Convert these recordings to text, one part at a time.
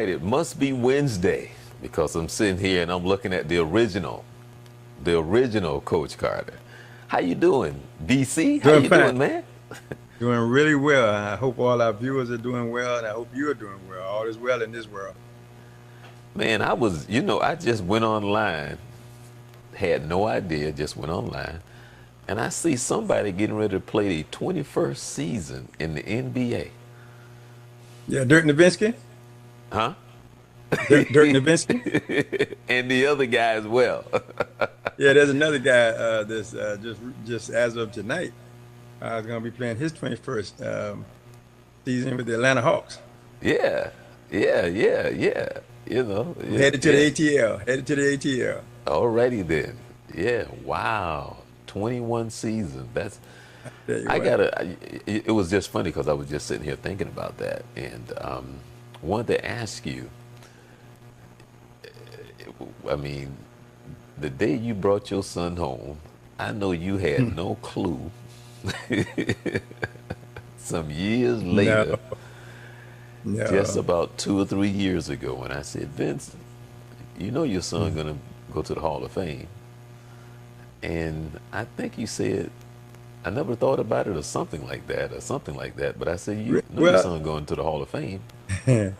right, it must be Wednesday because I'm sitting here and I'm looking at the original Coach Carter. How you doing, BC? How Doing you fine. doing, man? Doing really well. I hope all our viewers are doing well, and I hope you are doing well. All is well in this world. Man, I just went online, had no idea, just went online, and I see somebody getting ready to play the 21st season in the NBA. Yeah, Dirk Nowitzki. Huh? Dirk Nowitzki. And the other guy as well. Yeah, there's another guy that's just as of tonight is going to be playing his 21st season with the Atlanta Hawks. Yeah, yeah. Headed to the Yeah. ATL. Headed to the ATL. Alrighty then. Yeah, wow. 21 seasons. Tell you I what. gotta, it was just funny because I was just sitting here thinking about that and wanted to ask you, I mean, the day you brought your son home, I know you had no clue. Some years No, later, just no. about 2 or 3 years ago, when I said, Vince, you know your son gonna go to the Hall of Fame. And I think you said, I never thought about it or something like that, But I said, you know your Well, son going to the Hall of Fame, it,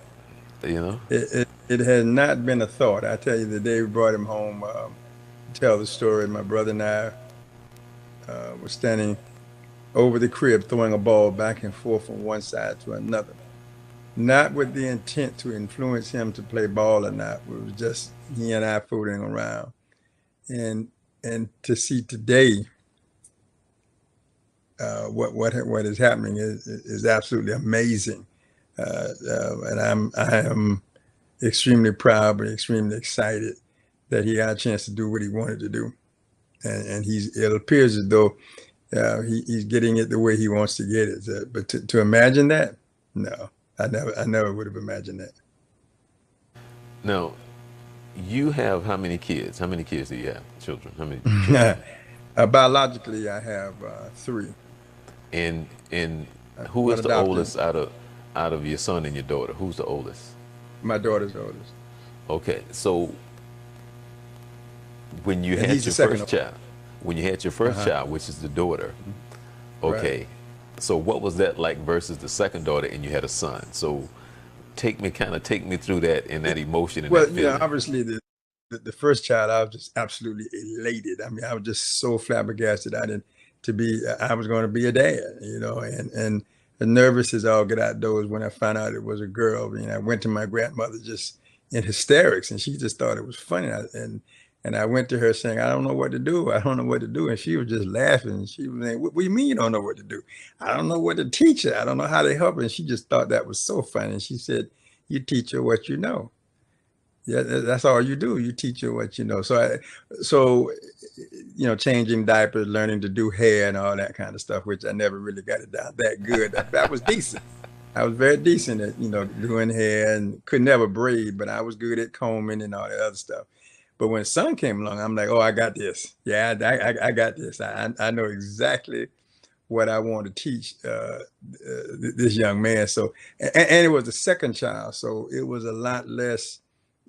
you know? it has not been a thought. I tell you, the day we brought him home, tell the story. My brother and I were standing over the crib, throwing a ball back and forth from one side to another, not with the intent to influence him to play ball or not. It was just he and I fooling around, and to see today what is happening is absolutely amazing, and I am extremely proud, but extremely excited that he got a chance to do what he wanted to do, and it appears as though he's getting it the way he wants to get it. But to imagine that, no, I never would have imagined Now, you have how many kids? How many kids do you have? Children? How many children? that. Biologically, I have three, And who but is the adopted. oldest out of your son and your daughter? Who's the oldest? My daughter's the oldest, Okay, so when you and had he's the your second first oldest. child, when you had your first Uh-huh. child, which is the daughter, Right. okay, so what was that like versus the second daughter and you had a son? So take me through that and that emotion and that Well, you know, feeling. obviously the first child, I was just absolutely elated. I mean, I was just so flabbergasted. I was going to be a dad, you know, and nervous as all get outdoors when I found out it was a girl. You know, I went to my grandmother just in hysterics, and she just thought it was funny. And I went to her saying, I don't know what to do. I don't know what to do. And she was just laughing. And she was saying, what do you mean you don't know what to do? I don't know what to teach her. I don't know how to help her. And she just thought that was so funny. And she said, you teach her what you know. Yeah, that's all you do. You teach her what you know. So you know, changing diapers, learning to do hair and all that kind of stuff, which I never really got it down that good. That was decent. I was very decent at, you know, doing hair and could never braid, but I was good at combing and all that other stuff. But when son came along, I'm like, oh, I got this. Yeah, I got this. I know exactly what I want to teach this young man. So, and it was the second child, so it was a lot less,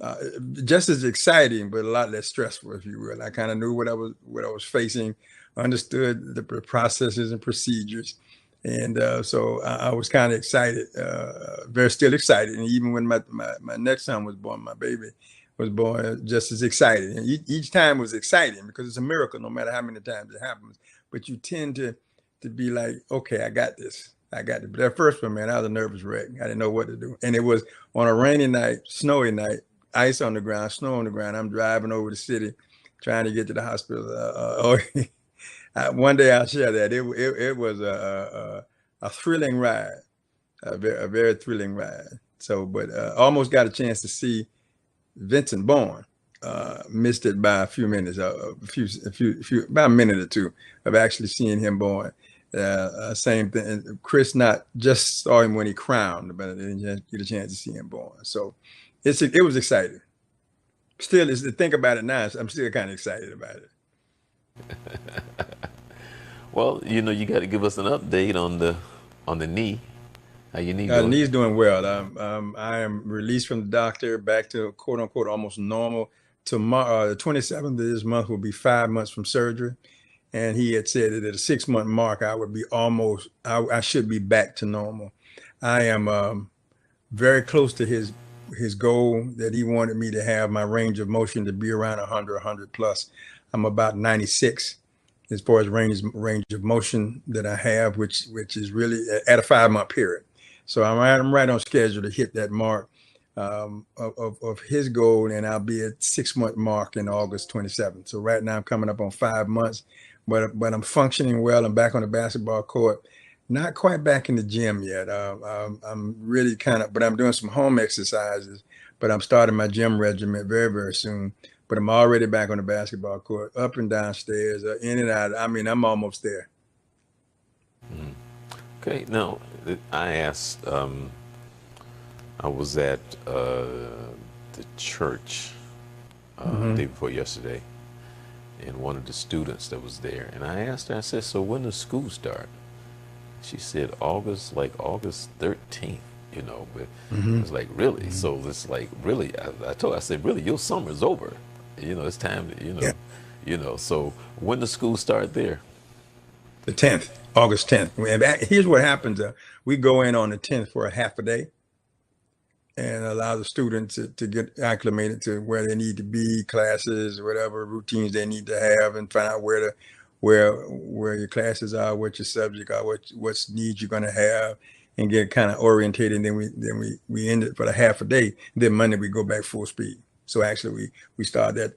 uh, just as exciting, but a lot less stressful, if you will. I kind of knew what I was facing, understood the processes and procedures, and so I was kind of excited, very still excited. And even when my next son was born, my baby was born, just as excited. And each time was exciting because it's a miracle, no matter how many times it happens. But you tend to be like, okay, I got this. I got it. But that first one, man, I was a nervous wreck. I didn't know what to do. And it was on a rainy night, snowy night, ice on the ground, snow on the ground. I'm driving over the city trying to get to the hospital. One day I'll share that. It was a thrilling ride, a very thrilling ride. So, but almost got a chance to see Vincent Bourne. Missed it by a few minutes, about a minute or two of actually seeing him born. Same thing. Chris not just saw him when he crowned, but I didn't get a chance to see him born. So it was exciting. Still, is to think about it now. I'm still kind of excited about it. Well, you got to give us an update on the knee. How your knee doing? Knee's doing well. I am released from the doctor, back to quote unquote almost normal. Tomorrow, the 27th of this month will be 5 months from surgery, and he had said that at a 6 month mark, I would be almost, I should be back to normal. I am very close to his goal that he wanted me to have my range of motion to be around 100 plus. I'm about 96 as far as range of motion that I have, which is really at a 5 month period. So I'm right on schedule to hit that mark of his goal, and I'll be at 6 month mark in August 27th. So right now I'm coming up on 5 months, but I'm functioning well. I'm back on the basketball court. Not quite back in the gym yet. I'm really but I'm doing some home exercises, but I'm starting my gym regimen very, very soon. But I'm already back on the basketball court, up and downstairs, in and out. I mean, I'm almost there. Okay, now I asked. I was at the church day before yesterday, and one of the students that was there, and I asked her. I said, "So when does school start?" She said August, like August 13th. You know, but I was like, really? So it's like, really? I told her, I said, really, your summer's over. You know, it's time to, Yeah. So when does school start there? The 10th, August 10th. Here's what happens. We go in on the 10th for a half a day and allow the students to get acclimated to where they need to be, classes, whatever routines they need to have, and find out where your classes are, what your subject are, what needs you're going to have, and get kind of orientated. And then we end it for the half a day. Then Monday we go back full speed. So actually we start that.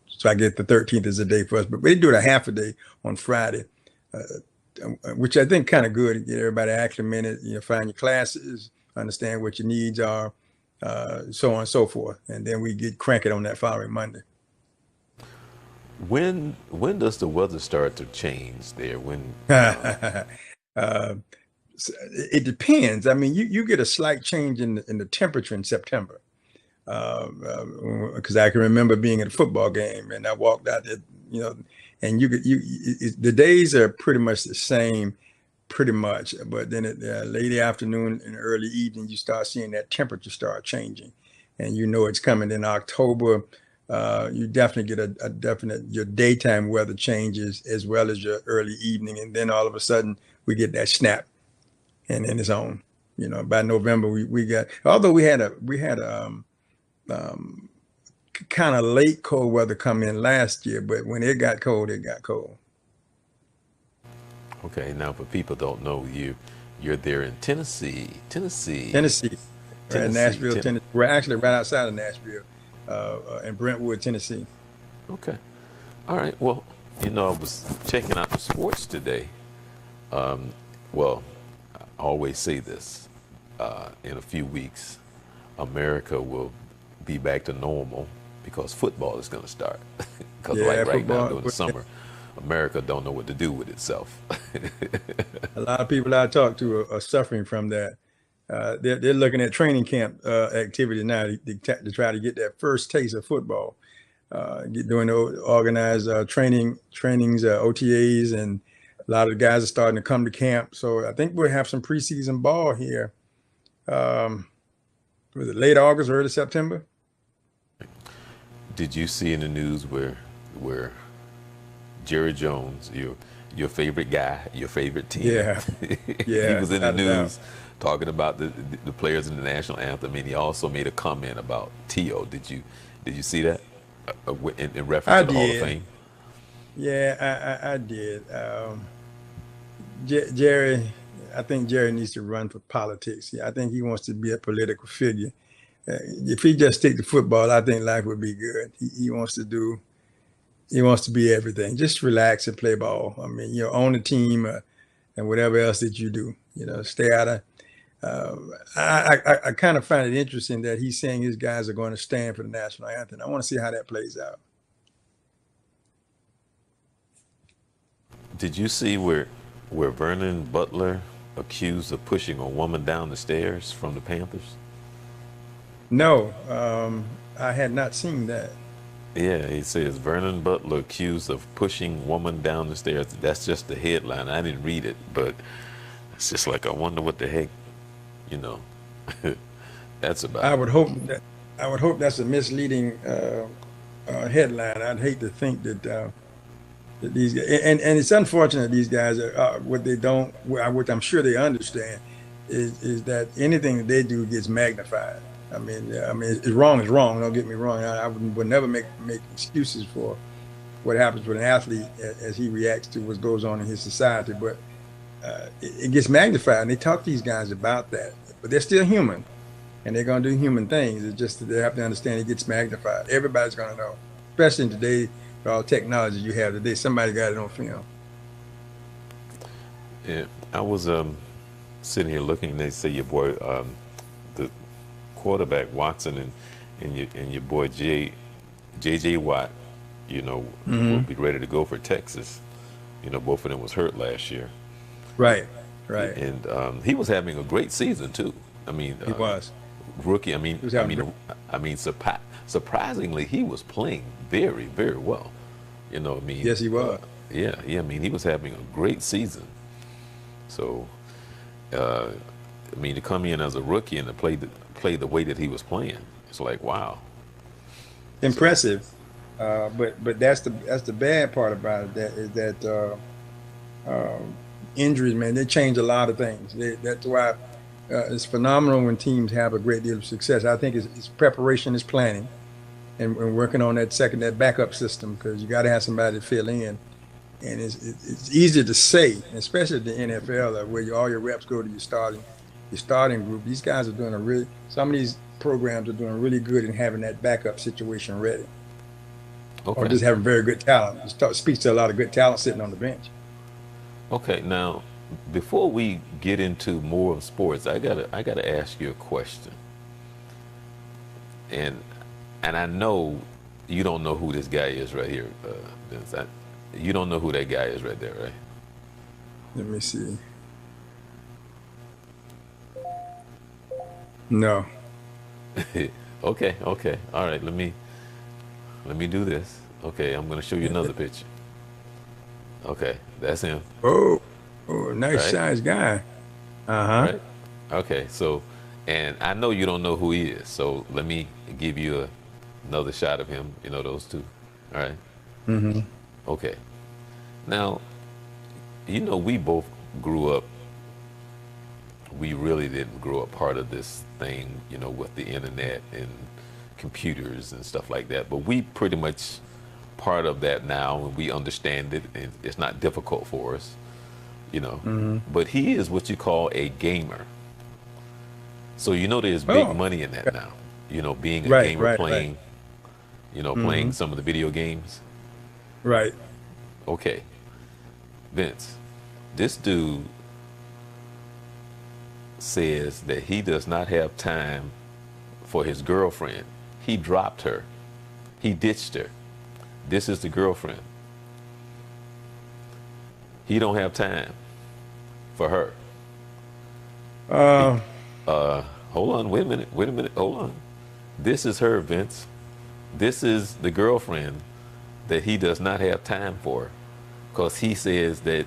So I get the 13th as a day for us, but we do it a half a day on Friday, which I think kind of good to get everybody acclimated. Find your classes, understand what your needs are, so on and so forth, and then we get cranking on that following Monday. When does the weather start to change there? When it depends. I mean, you get a slight change in the temperature in September, because I can remember being at a football game and I walked out there, and the days are pretty much the same, pretty much, but then at late afternoon and early evening, you start seeing that temperature start changing, and it's coming in October. You definitely get a definite, your daytime weather changes as well as your early evening, and then all of a sudden we get that snap, and then it's on. By November we got, although we had a kind of late cold weather come in last year, but when it got cold, it got cold. Okay, now for people don't know you, you're there in Tennessee, We're in Nashville, Tennessee. We're actually right outside of Nashville, in Brentwood, Tennessee. Okay, all right. Well, I was checking out the sports today. Well, I always say this: in a few weeks, America will be back to normal because football is going to start. Because right now during the summer, America don't know what to do with itself. A lot of people I talk to are suffering from that. They're looking at training camp activity now to try to get that first taste of football. Doing the organized trainings, OTAs, and a lot of the guys are starting to come to camp. So I think we'll have some preseason ball here. Was it late August, early September? Did you see in the news where Jerry Jones, your favorite guy, your favorite team, Yeah. he was in the news talking about the players in the national anthem, and he also made a comment about T.O. Did you see that in reference to the Hall of Fame? Yeah, I did. Jerry, I think Jerry needs to run for politics. Yeah, I think he wants to be a political figure. If he just stick to football, I think life would be good. He wants to be everything. Just relax and play ball. I mean, own the team and whatever else that you do. Stay out of. I kind of find it interesting that he's saying his guys are going to stand for the national anthem. I want to see how that plays out. Did you see where Vernon Butler accused of pushing a woman down the stairs from the Panthers? No, I had not seen that. Yeah, he says Vernon Butler accused of pushing woman down the stairs. That's just the headline. I didn't read it, but it's just like, I wonder what the heck You know, that's I about it. would hope that I would hope that's a misleading headline. I'd hate to think that these guys, and it's unfortunate these guys are what they don't, which I'm sure they understand, is that anything that they do gets magnified. I mean, it's wrong is wrong. Don't get me wrong. I would never make excuses for what happens with an athlete as he reacts to what goes on in his society, but it gets magnified, and they talk to these guys about that. But they're still human, and they're going to do human things. It's just that they have to understand it gets magnified. Everybody's going to know, especially in today, with all technology you have today. Somebody got it on film. Yeah, I was sitting here looking, and they say your boy, the quarterback Watson, and your boy J.J. Watt, will Hmm. be ready to go for Texas. Both of them was hurt last year, Right, right. and he was having a great season too. I mean, He was. rookie. He was having great. I mean, surprisingly, he was playing very, very well. I mean, Yes, he was. yeah, yeah. I mean, he was having a great season. So, uh, I mean, to come in as a rookie and to play the way that he was playing, it's like wow. So, Impressive. But that's the bad part about it. That is that uh, injuries, man, they change a lot of things. That's why it's phenomenal when teams have a great deal of success. I think it's preparation, it's planning, and working on that backup system because you got to have somebody to fill in. And it's easier to say, especially the NFL, where all your reps go to your starting group. These guys are doing some of these programs are doing really good in having that backup situation ready, or okay, just having very good talent. Speaks to a lot of good talent sitting on the bench. okay. Now, before we get into more of sports, I gotta ask you a question, and I know you don't know who this guy is right here, Vince. You don't know who that guy is right there, Let me see. No. right? Okay, okay. All right. Let me do this. Okay, I'm gonna show you another picture. Okay, that's him, Oh, oh, nice right? size guy. Uh huh. Right? Okay, so, and I know you don't know who he is, so let me give you another shot of him. Those two. All right. Hmm. Okay. Now, we both grew up. We really didn't grow up part of this thing, with the internet and computers and stuff like that. But we pretty much part of that now, and we understand it, and it's not difficult for us, you know. Hmm. But he is what you call a gamer. So there's big Oh, money in that now. Being a right, gamer right, right. playing, playing Hmm. some of the video games. Right. Okay, Vince, this dude says that he does not have time for his girlfriend. He dropped her. He ditched her. This is the girlfriend. He don't have time for her. He, Uh, hold on, wait a minute, hold on. This is her, Vince. This is the girlfriend that he does not have time for because he says that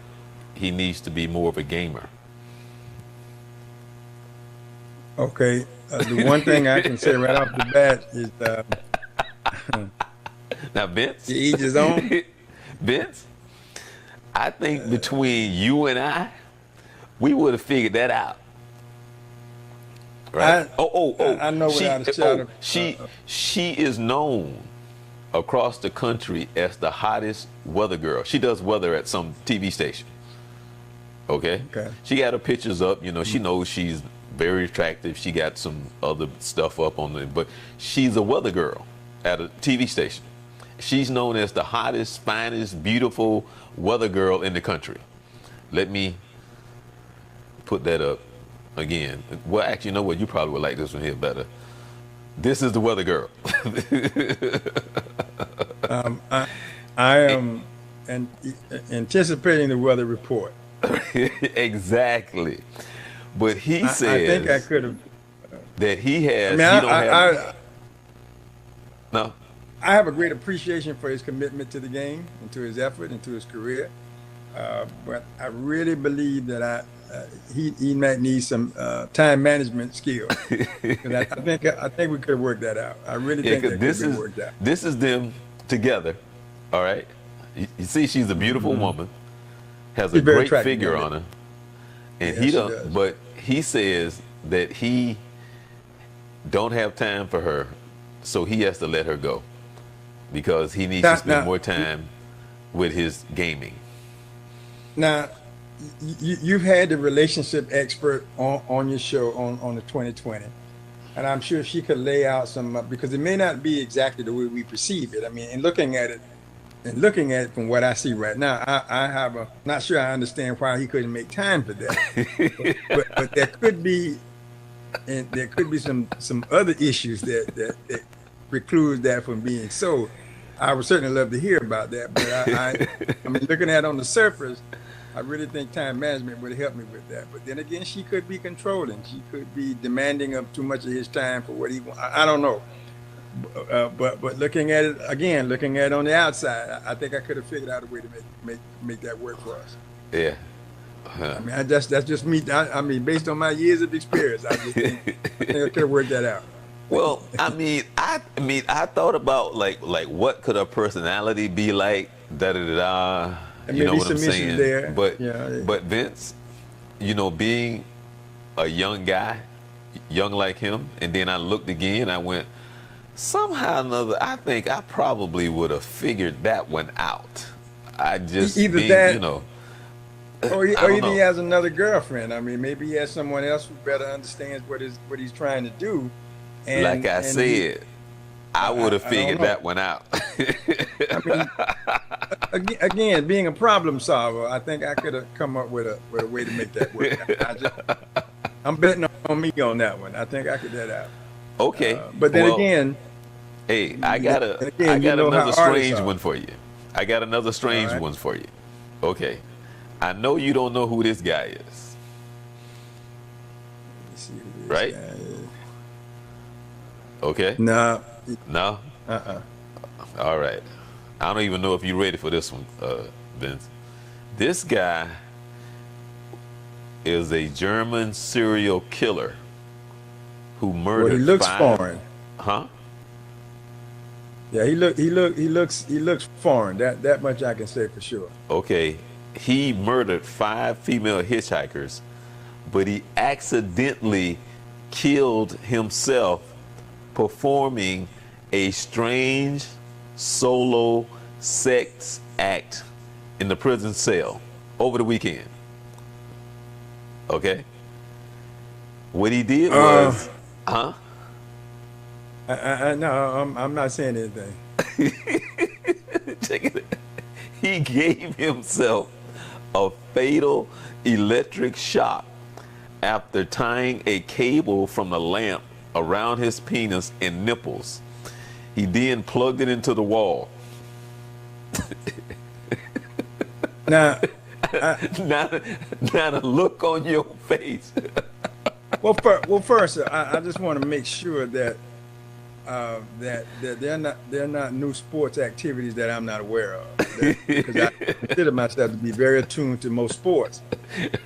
he needs to be more of a gamer. okay. The one thing I can say right off the bat is Now, to Vince, each his own. Vince, I think between you and we would have figured that out, right? I Oh, oh, oh, I know without a shadow. she is known across the country as the hottest weather girl. She does weather at some TV station. Okay, Okay. she got her pictures up. She knows she's very attractive. She got some other stuff up on it, but she's a weather girl at a TV station. She's known as the hottest, finest, beautiful weather girl in the country. Let me put that up again. Well, actually, you know what? You probably would like this one here better. This is the weather girl. Um, I I am anticipating the weather report. Exactly. But he I think I says could have. that I mean, he don't have no. I have a great appreciation for his commitment to the game and to his effort and to his career. But I really believe that he might need some time management skills. And I think we could have worked that out. I really Yeah, think because that could have been worked out. this is them together. All right. You see, she's a beautiful woman, has a She's very great attractive, figure young on her, and Yeah, he she don't. does. But he says that he don't have time for her, so he has to let her go because he needs to spend more time with his gaming. Now, you've had the relationship expert on your show on the 2020, and I'm sure she could lay out some because it may not be exactly the way we perceive it. I mean, and looking at it from what I see right now, I have a not sure I understand why he couldn't make time for that, but there could be, and there could be some other issues that precludes that from being so. I would certainly love to hear about that, but I mean, looking at it on the surface, I really think time management would help me with that. But then again, she could be controlling. She could be demanding of too much of his time for what he wants. I don't know. But looking at it again, looking at it on the outside, I think I could have figured out a way to make that work for us. Yeah. I mean, that's just me. I mean, based on my years of experience, I think I could have worked that out. Well, I mean, I thought about like what could her personality be like? Da da da da. And You know maybe what I'm some issues saying? there. But Yeah. but Vince, being a young guy, young like him, and then I looked again. I went somehow or another. I think I probably would have figured that one out. I just Either being, that, you know. or I don't either he know. has another girlfriend. I mean, maybe he has someone else who better understands what he's trying to do. And, Like I said, I would have I don't figured know. that one out. I mean, again, being a problem solver, I think I could have come up with a way to make that work. I'm betting on me on that one. I think I could get that out. Okay. But then well, again, hey, I got again, you know how another artists strange are. one for you. I got another strange All right. one for you. Okay. I know you don't know who this guy is, Let's see who this right? guy is. Okay. No. No? All right. I don't even know if you're ready for this one, Vince. This guy is a German serial killer who murdered Well, he looks five. foreign. Huh? Yeah, he looks foreign. That much I can say for sure. Okay. He murdered 5 female hitchhikers, but he accidentally killed himself performing a strange solo sex act in the prison cell over the weekend. Okay? What he did was, huh? No, I'm not saying anything. Check it. He gave himself a fatal electric shock after tying a cable from the lamp around his penis and nipples. He then plugged it into the wall. Now, Now the look on your face. well, first, I just want to make sure that that they're not new sports activities that I'm not aware of. Because I consider myself to be very attuned to most sports.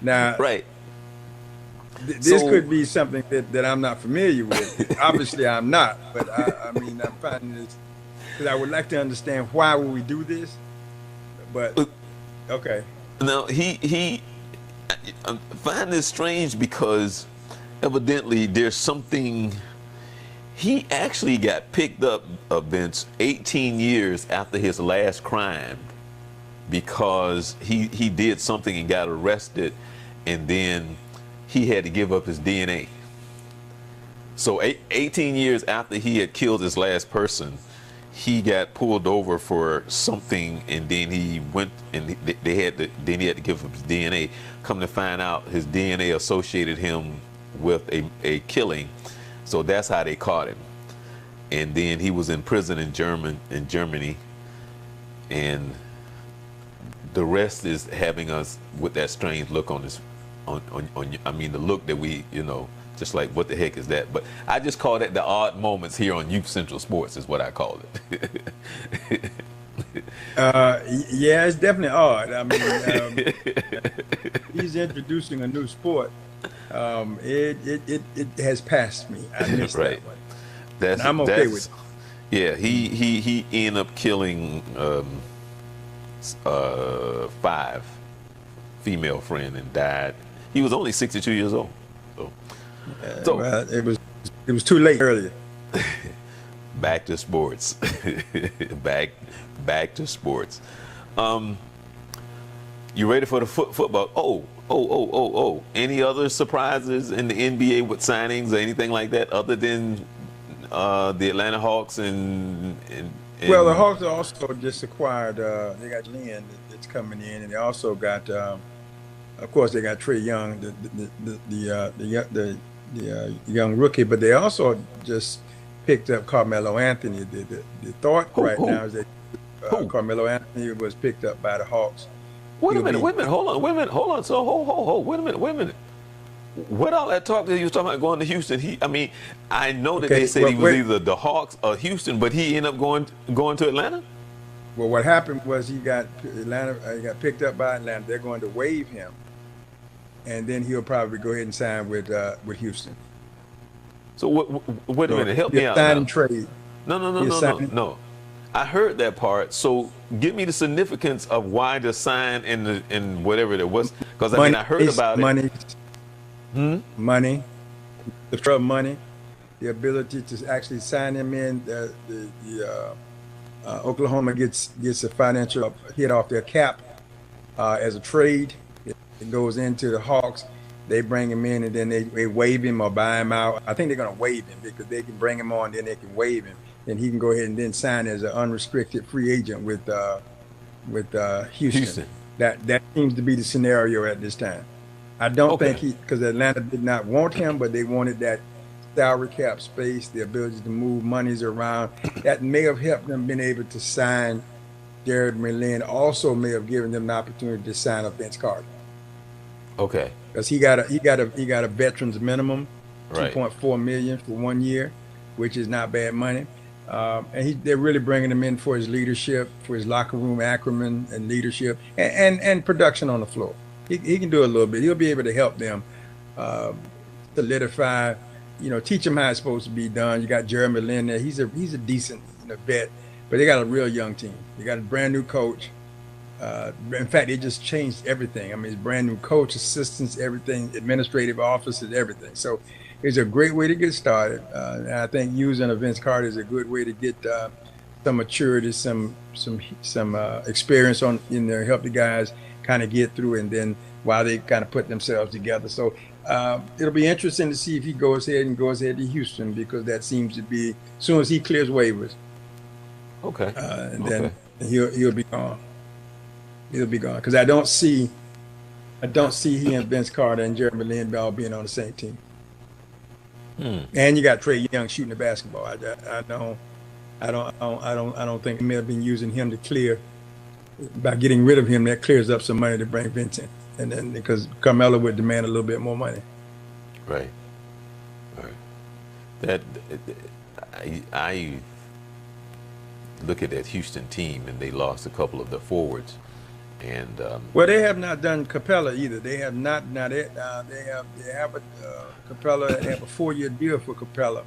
Now, Right. This So- could be something that I'm not familiar with. Obviously, I'm not, but I mean, I'm finding this because I would like to understand why would we do this. But okay, Now I find this strange because evidently there's something. He actually got picked up, Vince, 18 years after his last crime because he did something and got arrested, and then he had to give up his DNA. So 18 years after he had killed his last person, he got pulled over for something, and then he went and he had to give up his DNA. Come to find out, his DNA associated him with a killing, so that's how they caught him. And then he was in prison in Germany, and the rest is having us with that strange look on his, on I mean, the look that we, just like, what the heck is that? But I just call that the odd moments here on Youth Central Sports is what I call it. Yeah, it's definitely odd. I mean, he's introducing a new sport. It has passed me. I missed Right. that one, and That's I'm okay with that's yeah. He ended up killing five female friend and died. He was only 62 years old. So, it. so Well, it was too late earlier. back to sports. back back to sports. Um, you ready for the football? Oh. Any other surprises in the NBA with signings or anything like that other than the Atlanta Hawks Well, the and Hawks also just acquired. They got Lynn that's coming in, and they also got. Of course, they got Trey Young, the young rookie, but they also just picked up Carmelo Anthony. The thought who right who now is that who? Carmelo Anthony was picked up by the Hawks. Wait a He'll minute, be wait a minute, hold on, wait a minute, hold on. So hold, wait a minute. What all that talk that he was talking about going to Houston? I mean, I know that they okay. said he Well, was wait. either the Hawks or Houston, but he ended up going to Atlanta. Well, what happened was he got Atlanta. He got picked up by Atlanta. They're going to waive him, and then he'll probably go ahead and sign with Houston. So wait a So minute, help he'll me out sign now. and trade. He'll sign. No. I heard that part. So give me the significance of why the sign and whatever it was, because I mean Money, I heard about it. money, Hmm? money, the trouble money, the ability to actually sign him in. Oklahoma gets a financial hit off their cap as a trade. It goes into the Hawks. They bring him in and then they waive him or buy him out. I think they're going to waive him because they can bring him on, then they can waive him, and he can go ahead and then sign as an unrestricted free agent with Houston. Houston. That seems to be the scenario at this time. I don't think Okay. he because Atlanta did not want him, but they wanted that salary cap space, the ability to move monies around. That may have helped them been able to sign Jared McLean. Also, may have given them an opportunity to sign a Vince Carter Okay. because he got a veterans minimum, Right. 2.4 million for 1 year, which is not bad money. They're really bringing him in for his leadership, for his locker room acumen and leadership, and production on the floor. He can do a little bit. He'll be able to help them uh, solidify, teach them how it's supposed to be done. You got Jeremy Lin there. He's a decent vet, but they got a real young team. They got a brand new coach. In fact, they just changed everything. I mean, it's brand new coach, assistants, everything, administrative offices, everything. So it's a great way to get started. And I think using a Vince Carter is a good way to get some maturity, some experience on help the guys kind of get through, and then while they kind of put themselves together. So it'll be interesting to see if he goes ahead to Houston, because that seems to be as soon as he clears waivers, Okay. and Okay. then he'll be gone. He'll be gone because I don't see he and Vince Carter and Jeremy Lin all being on the same team. And you got Trey Young shooting the basketball. I don't think they may have been using him to clear. By getting rid of him, that clears up some money to bring Vince in, and then because Carmelo would demand a little bit more money. Right. Right. That I look at that Houston team, and they lost a couple of the forwards, and Well, they have not done Capella either. They have not. Now they have a Capella. They have a 4-year deal for Capella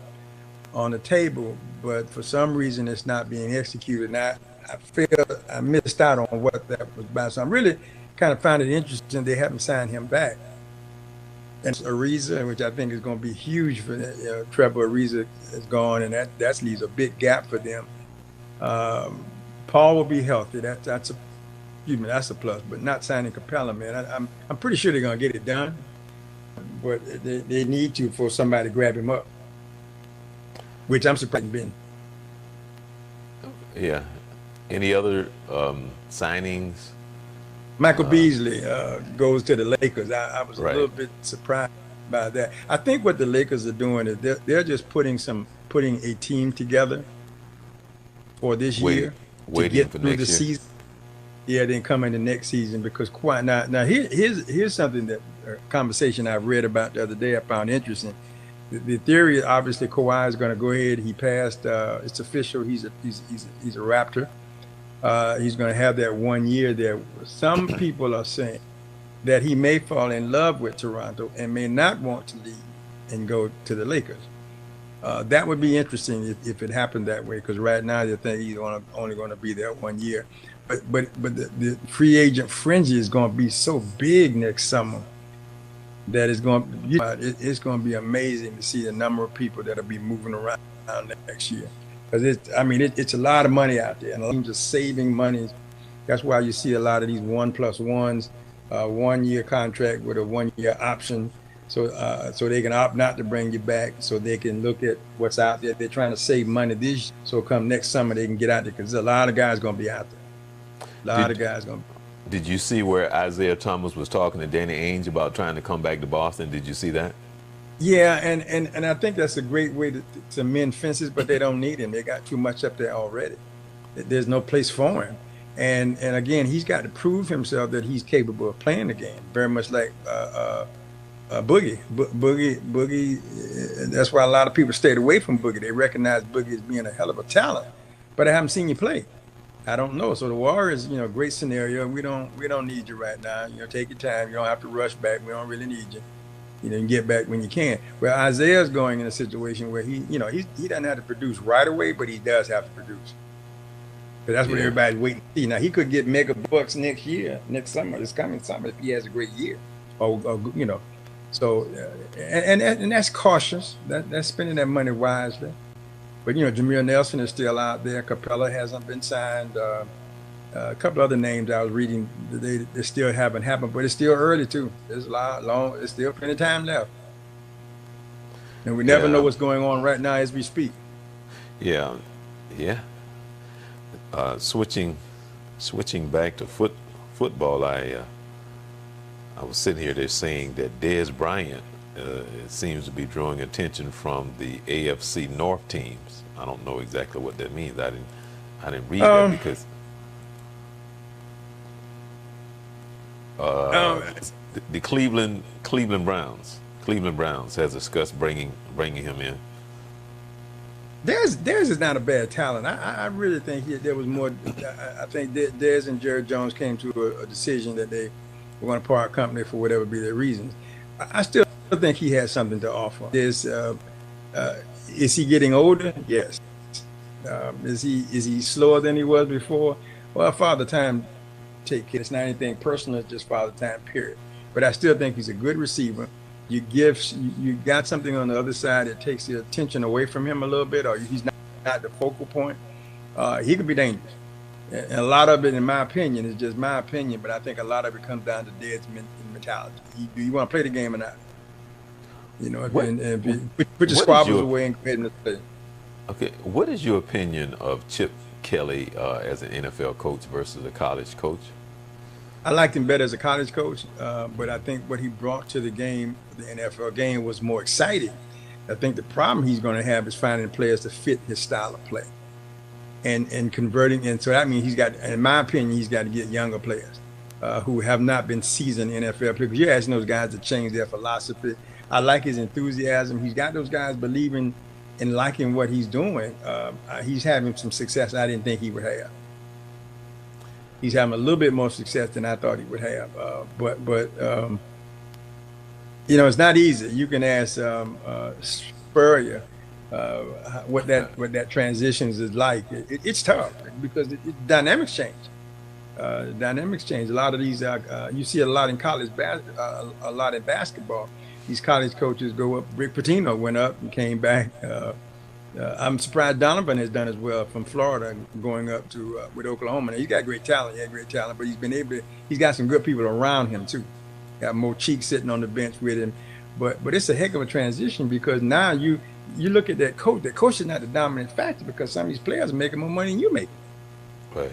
on the table, but for some reason it's not being executed. Now I feel I missed out on what that was about. So I'm really kind of found it interesting they haven't signed him back. And Ariza, which I think is going to be huge for them. Trevor Ariza is gone, and that leaves a big gap for them. Paul will be healthy. That's a plus. But not signing Capella, man. I'm pretty sure they're going to get it done, but they need to for somebody to grab him up, which I'm surprised Ben. yeah. Any other signings? Michael Beasley goes to the Lakers. I was a Right. little bit surprised by that. I think what the Lakers are doing is they're just putting a team together for this year to Waiting get for through the next year. season. Yeah, then come in the next season because now here's something that a conversation I read about the other day I found interesting. The theory is obviously Kawhi is going to go ahead. He passed. It's official. He's a Raptor. He's going to have that 1 year there. Some people are saying that he may fall in love with Toronto and may not want to leave and go to the Lakers. That would be interesting if it happened that way, because right now they think he's only going to be there 1 year. But the free agent frenzy is going to be so big next summer that it's going to be amazing to see the number of people that'll be moving around next year. Because it's a lot of money out there, and a lot of them just saving money. That's why you see a lot of these 1+1s, 1 year contract with a 1 year option. So they can opt not to bring you back, so they can look at what's out there. They're trying to save money this year, so come next summer they can get out there, because there's a lot of guys going to be out there. A lot of guys going to be. Did you see where Isaiah Thomas was talking to Danny Ainge about trying to come back to Boston? Did you see that? Yeah, and I think that's a great way to mend fences, but they don't need him. They got too much up there already. There's no place for him. And again, he's got to prove himself that he's capable of playing the game, very much like Boogie. That's why a lot of people stayed away from Boogie. They recognize Boogie as being a hell of a talent, but I haven't seen you play. I don't know. So the Warriors, great scenario. We don't need you right now. Take your time. You don't have to rush back. We don't really need you. You can get back when you can. Where Isaiah's going in a situation where he doesn't have to produce right away, but he does have to produce. Because that's what everybody's waiting to see. Now, he could get mega bucks next summer, this coming summer, if he has a great year. So, and that's cautious. That's spending that money wisely. But, Jameer Nelson is still out there. Capella hasn't been signed. A couple other names I was reading, they still haven't happened, but it's still early too. There's it's still plenty of time left. And we never know what's going on right now as we speak. Yeah. Switching back to football, I was sitting here, they're saying that Dez Bryant it seems to be drawing attention from the AFC North teams. I don't know exactly what that means. I didn't read that because the Cleveland Browns has discussed bringing him in. Dez is not a bad talent. I really think there was more. I think Dez and Jerry Jones came to a decision that they were going to part company for whatever be their reasons. I still think he has something to offer. Is he getting older? Yes. Is he slower than he was before? Well, Father Time take care. It's not anything personal. It's just Father Time, period. But I still think he's a good receiver. You got something on the other side that takes the attention away from him a little bit, or he's not the focal point. He could be dangerous. And a lot of it, in my opinion, is just my opinion, but I think a lot of it comes down to Dez's mentality. Do you want to play the game or not? If you put your squabbles away and go ahead and play. Okay, what is your opinion of Chip Kelly as an NFL coach versus a college coach? I liked him better as a college coach, but I think what he brought to the game, the NFL game, was more exciting. I think the problem he's going to have is finding players to fit his style of play and converting. And so that means in my opinion, he's got to get younger players who have not been seasoned NFL players. You're asking those guys to change their philosophy. I like his enthusiasm. He's got those guys believing and liking what he's doing. He's having some success I didn't think he would have. He's having a little bit more success than I thought he would have. But it's not easy. You can ask Spurrier what that transitions is like. It's tough because dynamics change. Dynamics change. A lot of these you see a lot in college a lot in basketball. These college coaches go up. Rick Pitino went up and came back. I'm surprised Donovan has done as well from Florida, going up to with Oklahoma. Now, he's got great talent. He had great talent, but he's got some good people around him too. Got Mo Cheek sitting on the bench with him. But it's a heck of a transition, because now you look at that coach. That coach is not the dominant factor, because some of these players are making more money than you make. Right.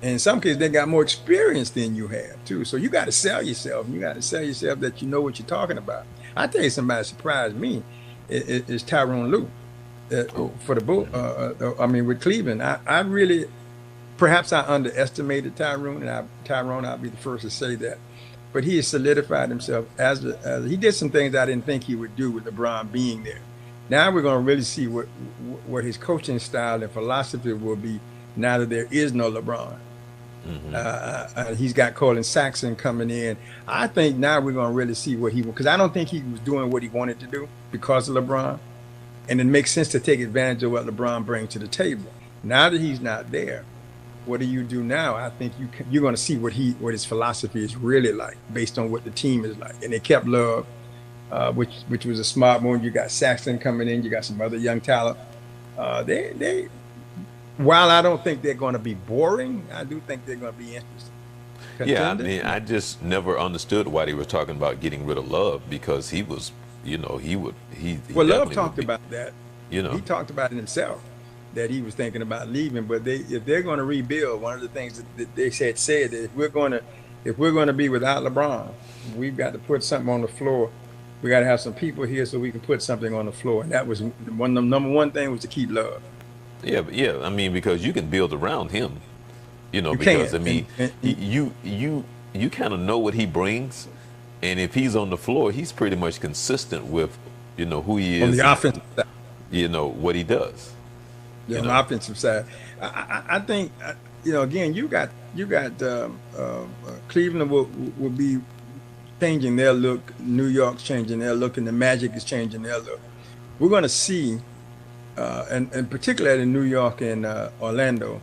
And in some cases, they got more experience than you have too. So you got to sell yourself. You got to sell yourself that you know what you're talking about. I tell you, somebody surprised me. Is Tyronn Lue. For the Bull, with Cleveland, I really, perhaps I underestimated Tyronn, and I'll be the first to say that. But he has solidified himself as he did some things I didn't think he would do with LeBron being there. Now we're going to really see what his coaching style and philosophy will be now that there is no LeBron. Hmm. He's got Colin Saxon coming in. I think now we're going to really see what he, because I don't think he was doing what he wanted to do because of LeBron. And it makes sense to take advantage of what LeBron brings to the table. Now that he's not there, what do you do now? I think you're going to see what his philosophy is really like based on what the team is like. And they kept Love, which was a smart move. You got Saxon coming in. You got some other young talent. They while I don't think they're going to be boring, I do think they're going to be interesting. Yeah, I Contender? mean, I just never understood why they were talking about getting rid of Love because he was, he Well, Love definitely would talked be, about that. you He know. talked about it himself that he was thinking about leaving. But if they're going to rebuild, one of the things that they said that if we're going to be without LeBron, we've got to put something on the floor. We got to have some people here so we can put something on the floor. And that was the number one thing was to keep Love. Yeah, but yeah, I mean, because you can build around him, You because can, I mean, you kind of know what he brings, and if he's on the floor, he's pretty much consistent with, who he on is the and offensive side. what he does. Yeah, You on the know. offensive side, I think again you got Cleveland will be changing their look. New York's changing their look, and the Magic is changing their look. We're going to see, and particularly in New York and Orlando,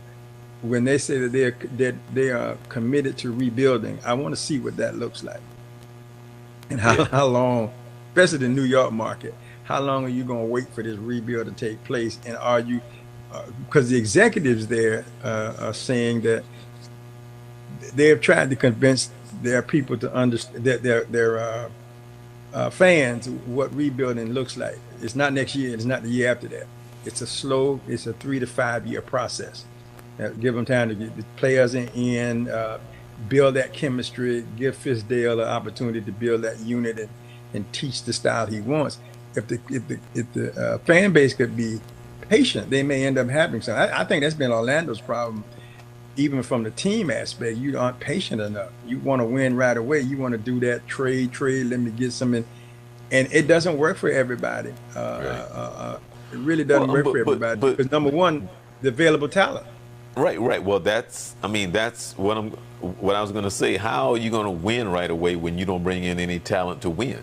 when they say that they are committed to rebuilding. I want to see what that looks like, and how, Yeah. how long, especially the New York market. How long are you going to wait for this rebuild to take place? And are you, because the executives there are saying that they have tried to convince their people to understand that their fans what rebuilding looks like. It's not next year. It's not the year after that. It's a 3 to 5 year process. Give them time to get the players in, build that chemistry, give Fizdale an opportunity to build that unit and teach the style he wants. If the fan base could be patient, they may end up having some. I think that's been Orlando's problem, even from the team aspect. You aren't patient enough. You want to win right away. You want to do that trade. Let me get some in, and it doesn't work for everybody. Right. It really Well, doesn't work for everybody because number one, the available talent. right, right. Well, that's what I was going to say. How are you going to win right away when you don't bring in any talent to win?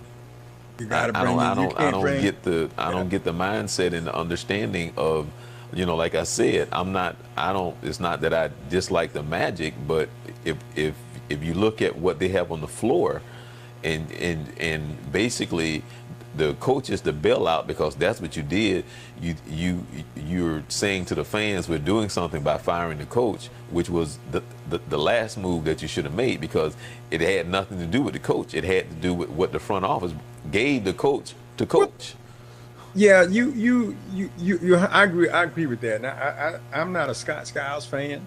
You got I, to I bring don't I in. You don't I can't don't bring. get the I Yeah. don't get the mindset and the understanding of, like I said, I don't it's not that I dislike the Magic, but if you look at what they have on the floor, and basically the coach is the bailout because that's what you did. You're saying to the fans we're doing something by firing the coach, which was the last move that you should have made because it had nothing to do with the coach. It had to do with what the front office gave the coach to Well, coach. yeah, you. I agree with that. Now, I'm not a Scott Skiles fan.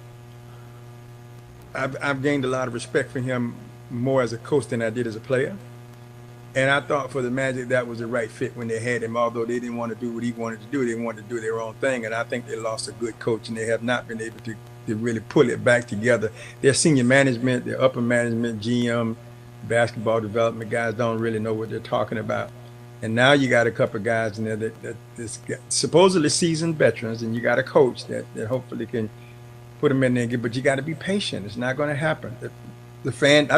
I've gained a lot of respect for him more as a coach than I did as a player. And I thought for the Magic that was the right fit when they had him. Although they didn't want to do what he wanted to do, they wanted to do their own thing. And I think they lost a good coach, and they have not been able to really pull it back together. Their senior management, their upper management, GM, basketball development guys don't really know what they're talking about. And now you got a couple of guys in there that's supposedly seasoned veterans, and you got a coach that hopefully can put them in there. But you got to be patient. It's not going to happen. I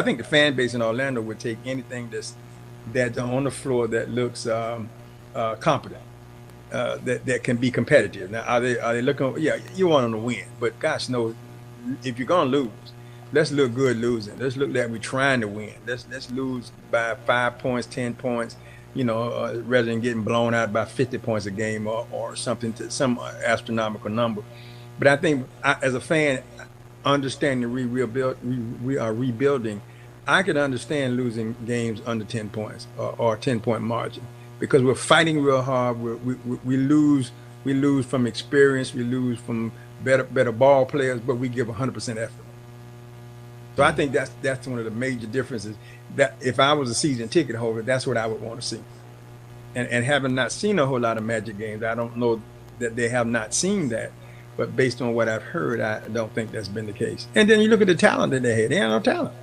think the fan base in Orlando would take anything that's on the floor that looks competent, that can be competitive. Now, are they looking? Yeah, you want them to win, but gosh, no. If you're gonna lose, let's look good losing. Let's look like we're trying to win. Let's lose by 5 points, 10 points. Rather than getting blown out by 50 points a game or something to some astronomical number. But I think as a fan, understanding we are rebuilding, I could understand losing games under 10 points or 10-point margin because we're fighting real hard. We lose from experience. We lose from better ball players, but we give 100% effort. So I think that's one of the major differences. That if I was a season ticket holder, that's what I would want to see. And having not seen a whole lot of Magic games, I don't know that they have not seen that. But based on what I've heard, I don't think that's been the case. And then you look at the talent that they had. They had no talent.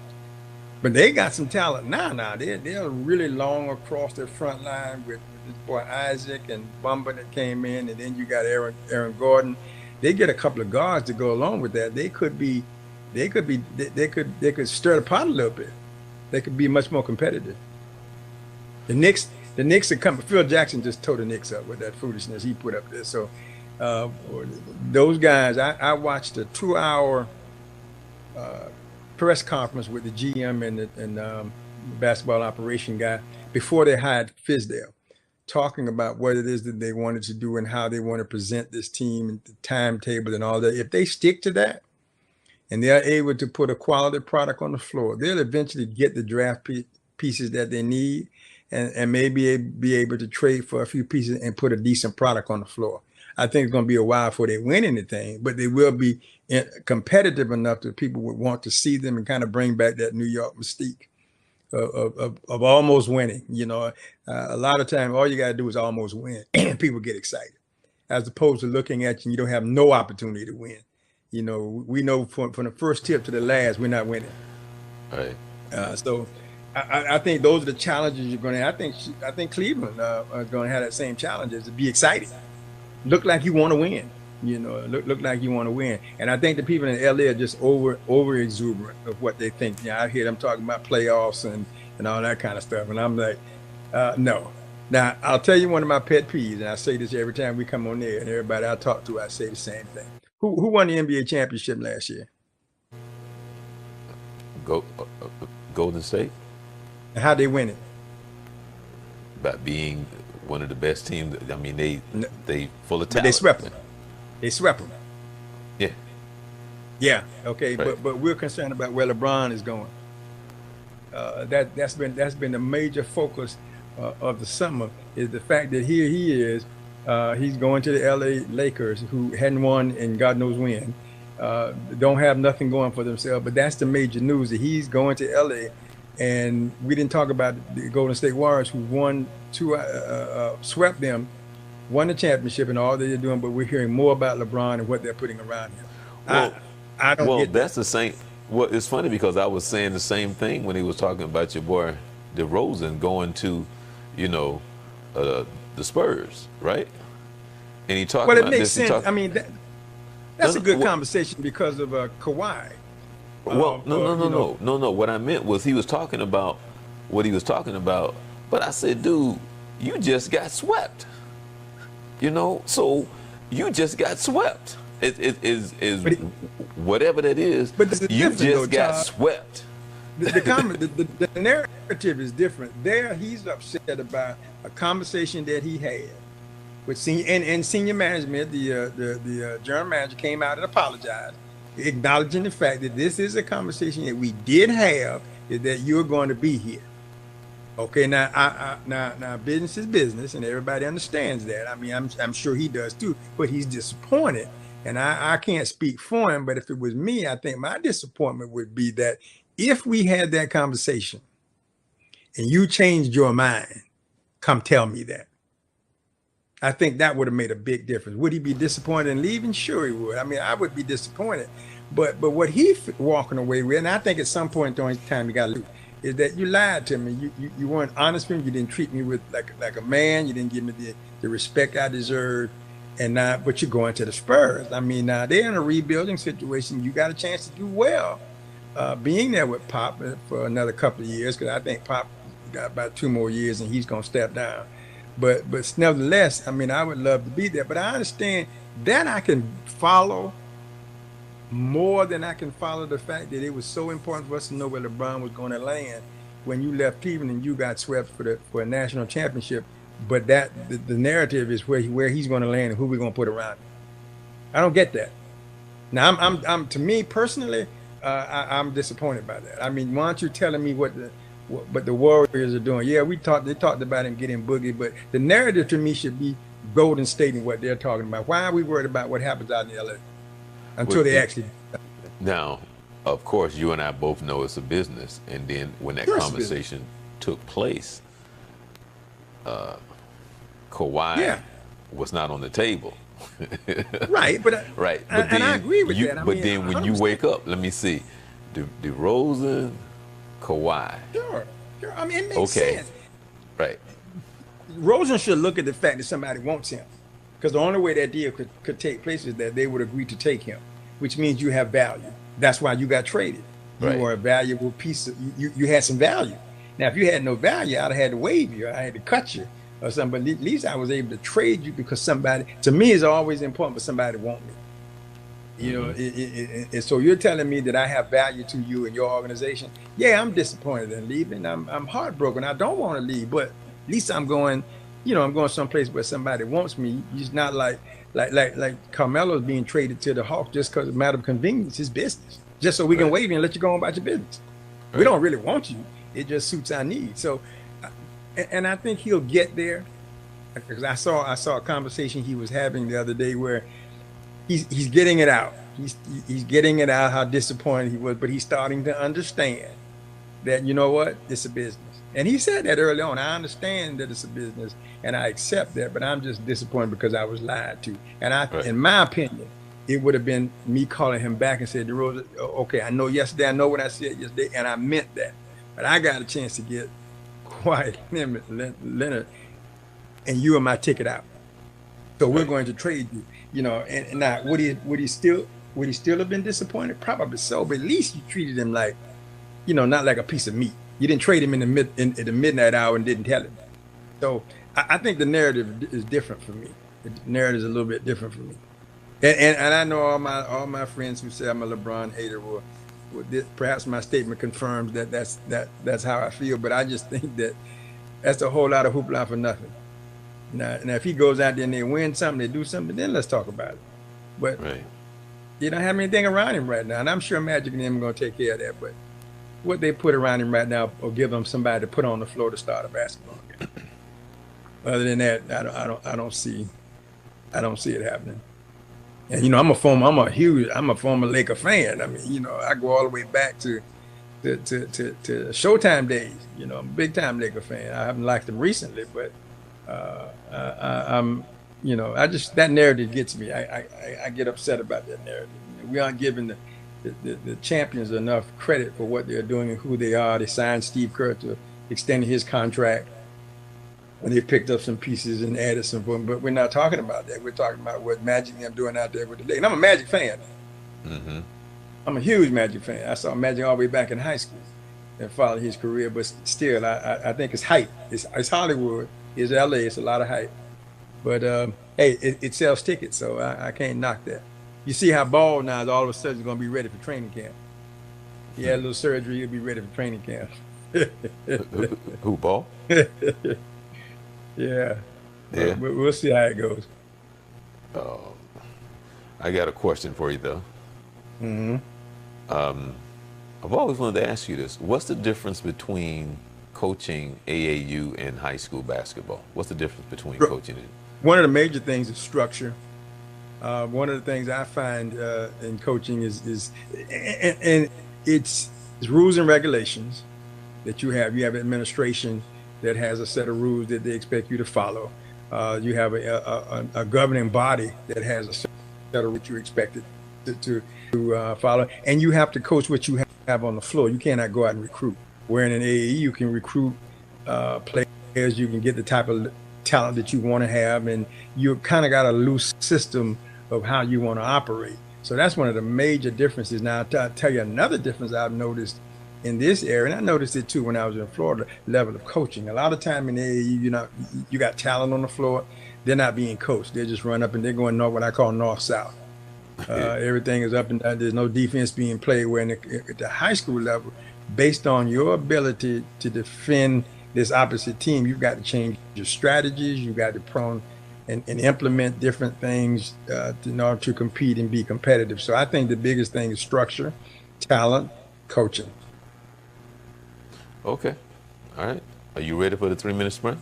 But they got some talent now. They're really long across their front line with this boy Isaac and Bumba that came in. And then you got Aaron Gordon. they get a couple of guards to go along with that, they could stir the pot a little bit. They could be much more competitive. The Knicks are coming. Phil Jackson just tore the Knicks up with that foolishness he put up there. So uh, those guys, I watched a 2 hour press conference with the GM and basketball operation guy before they hired Fizdale, talking about what it is that they wanted to do and how they want to present this team and the timetable and all that. If they stick to that and they're able to put a quality product on the floor, they'll eventually get the draft pieces that they need and maybe be able to trade for a few pieces and put a decent product on the floor. I think it's going to be a while before they win anything, but they will be competitive enough that people would want to see them and kind of bring back that New York mystique of almost winning. You know, a lot of times all you got to do is almost win and people get excited, as opposed to looking at you and you don't have no opportunity to win. You know, we know from the first tip to the last, we're not winning. Right. So I think those are the challenges you're going to have. I think Cleveland are going to have that same challenge, is to be excited. Look like you want to win, you know, look like you want to win. And I think the people in LA are just over exuberant of what they think. Yeah, I hear them talking about playoffs and all that kind of stuff. And I'm like, no. Now, I'll tell you one of my pet peeves, and I say this every time we come on there, and everybody I talk to, I say the same thing. Who won the NBA championship last year? Golden State. And how'd they win it? By being one of the best teams. I mean, they full of talent. But they swept them. They swept them. Yeah. Yeah. Okay. Right. But we're concerned about where LeBron is going. That's been the major focus of the summer, is the fact that here he is. He's going to the LA Lakers, who hadn't won in God knows when. Don't have nothing going for themselves. But that's the major news, that he's going to LA. And we didn't talk about the Golden State Warriors, who won swept them, won the championship and all they're doing, but we're hearing more about LeBron and what they're putting around him. Well, I don't get that's the same. Well, it's funny because I was saying the same thing when he was talking about your boy DeRozan going to, you know, the Spurs, right? And he talked about makes this. sense. I mean, that's a good conversation because of Kawhi. Well, no. What I meant was he was talking about what he was talking about. But I said, dude, you just got swept. You know, so you just got swept. It is whatever that is. But you just got swept. The narrative is different. There, he's upset about a conversation that he had with senior management. The general manager came out and apologized, acknowledging the fact that this is a conversation that we did have, is that you're going to be here. Okay, now now business is business, and everybody understands that. I mean, I'm sure he does too, but he's disappointed, and I can't speak for him. But if it was me, I think my disappointment would be that if we had that conversation and you changed your mind, come tell me that. I think that would have made a big difference. Would he be disappointed in leaving? Sure he would. I mean, I would be disappointed. But what he's walking away with, and I think at some point during time you got to lose, is that you lied to me. You weren't honest with me. You didn't treat me with like a man. You didn't give me the respect I deserved. And now, but you're going to the Spurs. I mean, now they're in a rebuilding situation. You got a chance to do well being there with Pop for another couple of years, because I think Pop got about 2 more years and he's going to step down. But nevertheless, I mean, I would love to be there. But I understand that I can follow more than I can follow the fact that it was so important for us to know where LeBron was going to land when you left Cleveland and you got swept for a national championship. But that the narrative is where he's going to land and who we're going to put around him. I don't get that. Now, I'm to me personally, I'm disappointed by that. I mean, why aren't you telling me what the Warriors are doing? Yeah, they talked about him getting Boogie, but the narrative to me should be Golden State and what they're talking about. Why are we worried about what happens out in LA until they actually? Now, of course, you and I both know it's a business, and then when that conversation took place, Kawhi was not on the table. Right, but right, but then, I agree with that. But then when you wake up, let me see, DeRozan, Kawhi. Sure. I mean, it makes sense. Right. Rosen should look at the fact that somebody wants him. Because the only way that deal could take place is that they would agree to take him, which means you have value. That's why you got traded. You Right. were a valuable piece of you had some value. Now, if you had no value, I'd have had to waive you. I had to cut you or something. But at least I was able to trade you because somebody, to me, is always important, but somebody want me. You know, Mm-hmm. so you're telling me that I have value to you and your organization. Yeah, I'm disappointed in leaving. I'm heartbroken. I don't want to leave, but at least I'm going. You know, I'm going someplace where somebody wants me. It's not like Carmelo's being traded to the Hawks just because it's a matter of convenience. It's business, just so we can Right. waive you and let you go on about your business. We Right. don't really want you. It just suits our needs. So, and I think he'll get there because I saw a conversation he was having the other day where he's getting it out. He's getting it out how disappointed he was, but he's starting to understand that, you know what, it's a business. And he said that early on. I understand that it's a business and I accept that, but I'm just disappointed because I was lied to. And Right. in my opinion, it would have been me calling him back and said, DeRozan, okay, I know yesterday, I know what I said yesterday, and I meant that. But I got a chance to get quiet, Leonard, and you are my ticket out. So we're Right. going to trade you, you know. And now would he still have been disappointed? Probably so, but at least you treated him like, you know, not like a piece of meat. You didn't trade him at the midnight hour and didn't tell him. So I think the narrative is different for me. The narrative is a little bit different for me. And I know all my friends who say I'm a LeBron hater will this, perhaps my statement confirms that that's how I feel. But I just think that that's a whole lot of hoopla for nothing. Now if he goes out there and they win something, they do something, then let's talk about it. But Right. you don't have anything around him right now, and I'm sure Magic and them are going to take care of that. But what they put around him right now will give him somebody to put on the floor to start a basketball game. Other than that, I don't see it happening. And you know, I'm a former Laker fan. I mean, you know, I go all the way back to Showtime days. You know, I'm a big time Laker fan. I haven't liked them recently, but I'm, you know, that narrative gets me. I get upset about that narrative. We aren't giving the champions enough credit for what they're doing and who they are. They signed Steve Kerr to extend his contract, and they picked up some pieces and added some, but we're not talking about that. We're talking about what Magic and them doing out there with the Lakers. And I'm a Magic fan. Mm-hmm. I'm a huge Magic fan. I saw Magic all the way back in high school and followed his career, but still, I think it's hype. It's Hollywood. It's LA. It's a lot of hype. But hey, it sells tickets, so I can't knock that. You see how Ball now is all of a sudden going to be ready for training camp. He had a little surgery. He'll be ready for training camp. Who, Ball? Yeah. Yeah. We'll see how it goes. I got a question for you though. Mm-hmm. I've always wanted to ask you this. What's the difference between coaching AAU and high school basketball? What's the difference between coaching it? One of the major things is structure. One of the things I find in coaching is and it's rules and regulations that you have. You have administration that has a set of rules that they expect you to follow. You have a governing body that has a set of rules you're expected to follow, and you have to coach what you have on the floor. You cannot go out and recruit. Where in an AAE, you can recruit players, you can get the type of talent that you want to have, and you kind of got a loose system of how you want to operate. So that's one of the major differences. Now, I'll tell you another difference I've noticed in this area, and I noticed it too when I was in Florida, level of coaching. A lot of time in AAU, you got talent on the floor. They're not being coached. They just run up and they're going north, what I call north-south. Everything is up and down. There's no defense being played. Where at the high school level, based on your ability to defend this opposite team, you've got to change your strategies. You've got to prone and implement different things in order to compete and be competitive. So I think the biggest thing is structure, talent, coaching. Okay. All right. Are you ready for the 3-minute sprint?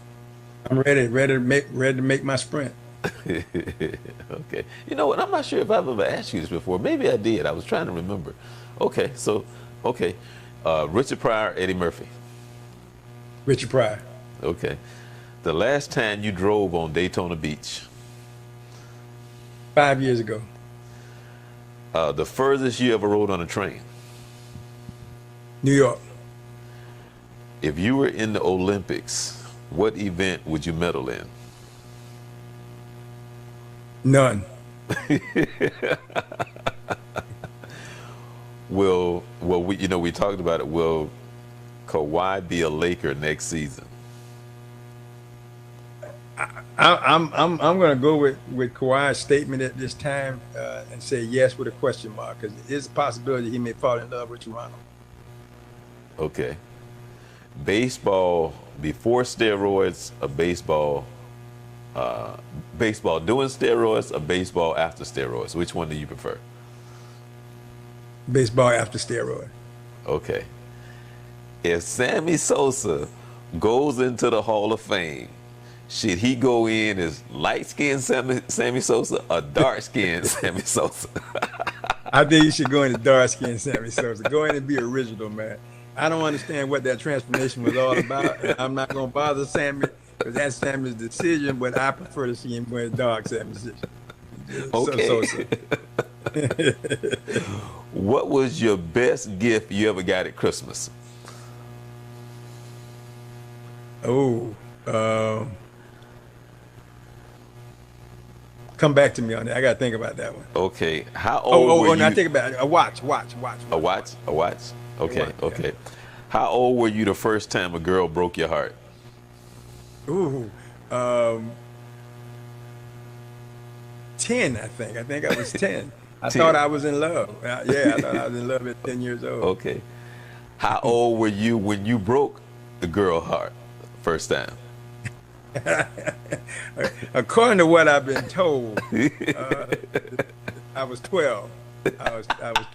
I'm ready to make my sprint. Okay. You know what? I'm not sure if I've ever asked you this before. Maybe I did. I was trying to remember. Okay. So, okay. Richard Pryor, Eddie Murphy. Richard Pryor. Okay. The last time you drove on Daytona Beach? 5 years ago. The furthest you ever rode on a train? New York. If you were in the Olympics, what event would you medal in? None. We talked about it. Will Kawhi be a Laker next season? I'm going to go with Kawhi's statement at this time and say yes with a question mark, because there's a possibility he may fall in love with Toronto. Okay. Baseball before steroids, or baseball doing steroids, or baseball after steroids? Which one do you prefer? Baseball after steroid. Okay. If Sammy Sosa goes into the Hall of Fame, should he go in as light-skinned Sammy Sosa or dark-skinned Sammy Sosa? I think you should go into dark-skinned Sammy Sosa. Go in and be original, man. I don't understand what that transformation was all about. I'm not going to bother Sammy, because that's Sammy's decision, but I prefer to see him go into dark Sammy Sosa. Okay. What was your best gift you ever got at Christmas? Oh, come back to me on that. I got to think about that one. Okay. How old were you? No, I think about it. A watch. A watch? A watch? Okay, okay. Yeah. How old were you the first time a girl broke your heart? Ooh, 10, I think. I think I was 10. I 10. thought I was in love. Yeah, I thought I was in love at 10 years old. Okay. How old were you when you broke the girl heart first time? According to what I've been told, I was 12. I was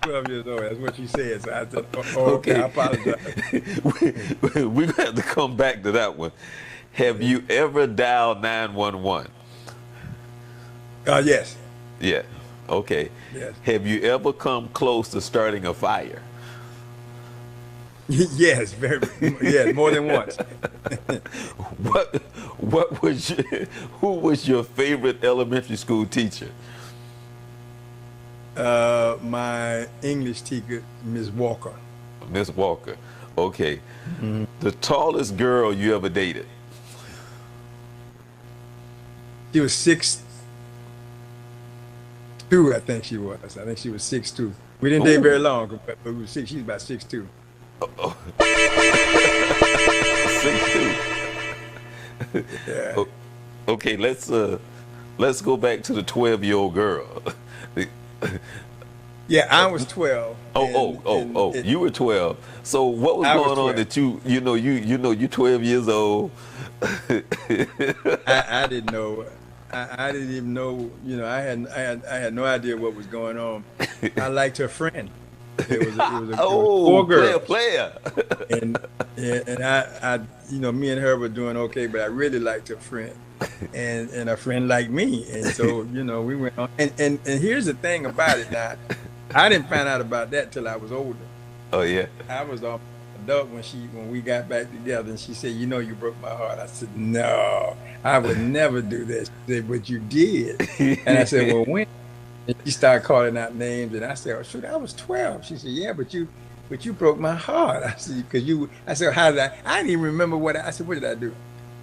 12 years old. That's what she said. So I said, okay, I apologize. We're going to have to come back to that one. Have you ever dialed 911? Yes. Yeah. Okay. Yes. Have you ever come close to starting a fire? Yes, more than once. Who was your favorite elementary school teacher? My English teacher, Ms. Walker. Miss Walker. Okay. Mm-hmm. The tallest girl you ever dated? She was 6'2", I think she was. I think she was 6'2". We didn't date very long, but we were she's about 6'2". Oh. 6'2". Yeah. Okay, let's go back to the 12-year-old girl. Yeah, I was 12. You were 12. So what was going on that you're 12 years old? I didn't know. I didn't even know. I had no idea what was going on. I liked her friend. It was a poor girl. Player. And I me and her were doing okay, but I really liked her friend, and a friend liked me, and so we went on. And here's the thing about it. Now, I didn't find out about that till I was older. Oh yeah. I was an adult when we got back together, and she said, "You broke my heart." I said, "No, I would never do that." She said, "But you did." And I said, "Well, when?" And she started calling out names, and I said, "Oh, shoot, I was 12." She said, "Yeah, but you broke my heart." I said, I said, "How did I?" I didn't even remember I said, "What did I do?"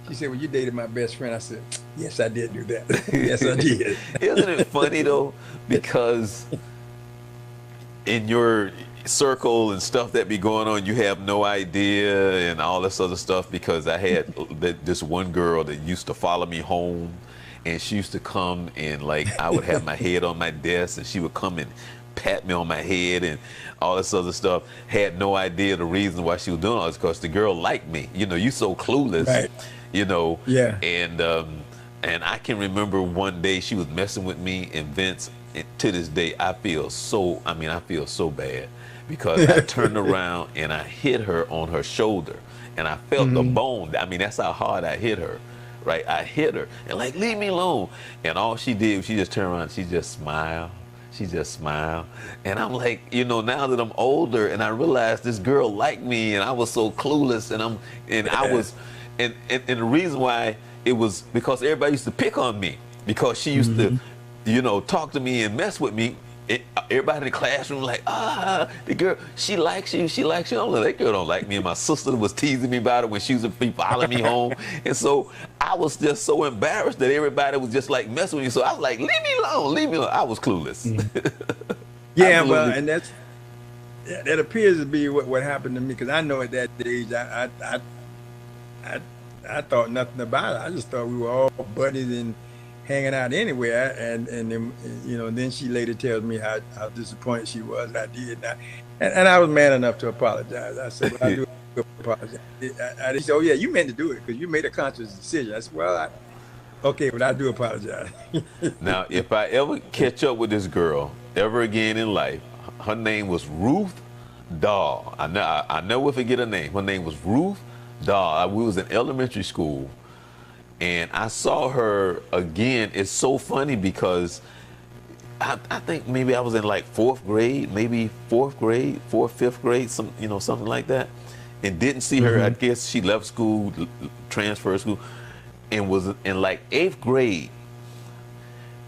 She said, "Well, you dated my best friend." I said, "Yes, I did do that." Yes, I did. Isn't it funny though? Because in your circle and stuff that be going on, you have no idea and all this other stuff, because I had this one girl that used to follow me home, and she used to come and I would have my head on my desk, and she would come and pat me on my head and all this other stuff. Had no idea the reason why she was doing all this, because the girl liked me. You so clueless, right. Yeah. And I can remember one day she was messing with me, and Vince, to this day, I feel so bad, because I turned around and I hit her on her shoulder, and I felt the bone. I mean, that's how hard I hit her. Right, I hit her and leave me alone. And all she did was she just turned around, she just smiled. And I'm like, now that I'm older and I realized this girl liked me, and I was so clueless, and the reason why it was because everybody used to pick on me, because she used to, talk to me and mess with me everybody in the classroom like, the girl, she likes you, she likes you. I'm like, that girl don't like me. And my sister was teasing me about it when she was following me home. And so I was just so embarrassed that everybody was just like messing with me. So I was like, leave me alone, leave me alone. I was clueless. Yeah, well, and that appears to be what happened to me, because I know at that age I thought nothing about it. I just thought we were all buddies and hanging out anywhere. And then, you know, then she later tells me how disappointed she was I did not. And I was man enough to apologize. I said, well, I do apologize. I said, oh yeah, you meant to do it because you made a conscious decision. I said, well, okay, but I do apologize. Now, if I ever catch up with this girl ever again in life, her name was Ruth Dahl. I never forget her name. Her name was Ruth Dahl. We was in elementary school, and I saw her again. It's so funny because I think maybe I was in like fourth grade, fifth grade, something like that, and didn't see her. I guess she left school, transferred school, and was in like eighth grade.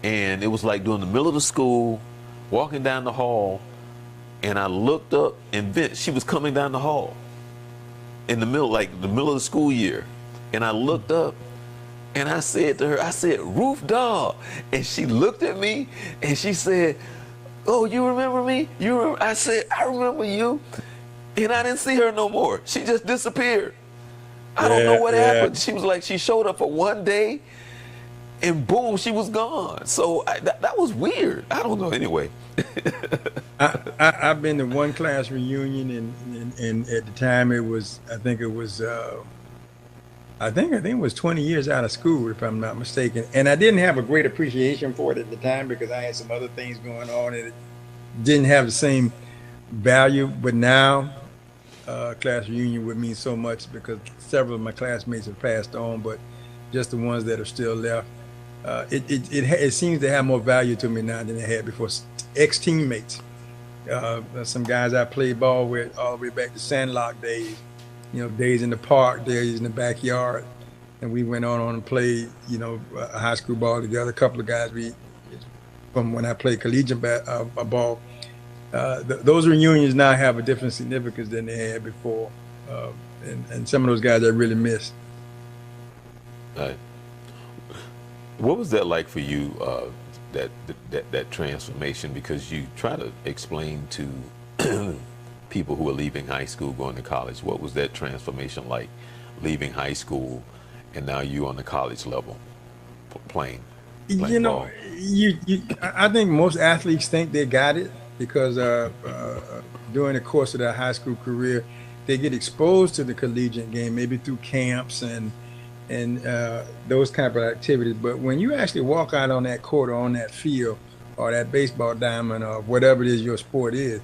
And it was like during the middle of the school, walking down the hall, and I looked up, and she was coming down the hall in the middle of the school year. And I looked up, and I said to her, I said, Ruth Dahl. And she looked at me, and she said, oh, you remember me? You remember? I said, I remember you. And I didn't see her no more. She just disappeared. I don't know what happened. She was like, she showed up for one day, and boom, she was gone. So that was weird. I don't know. Anyway. I've been to one class reunion, and at the time it was, I think it was 20 years out of school, if I'm not mistaken. And I didn't have a great appreciation for it at the time because I had some other things going on, and it didn't have the same value. But now, class reunion would mean so much because several of my classmates have passed on, but just the ones that are still left. It seems to have more value to me now than it had before. Ex-teammates, some guys I played ball with all the way back to Sandlock days, days in the park, days in the backyard, and we went on and played, high school ball together. A couple of guys from when I played collegiate ball. Those reunions now have a different significance than they had before, and some of those guys I really miss. What was that like for you, that transformation? Because you try to explain to people who are leaving high school, going to college, what was that transformation like, leaving high school and now you on the college level playing ball? I think most athletes think they got it because during the course of their high school career, they get exposed to the collegiate game, maybe through camps and those type of activities. But when you actually walk out on that court or on that field or that baseball diamond or whatever it is your sport is,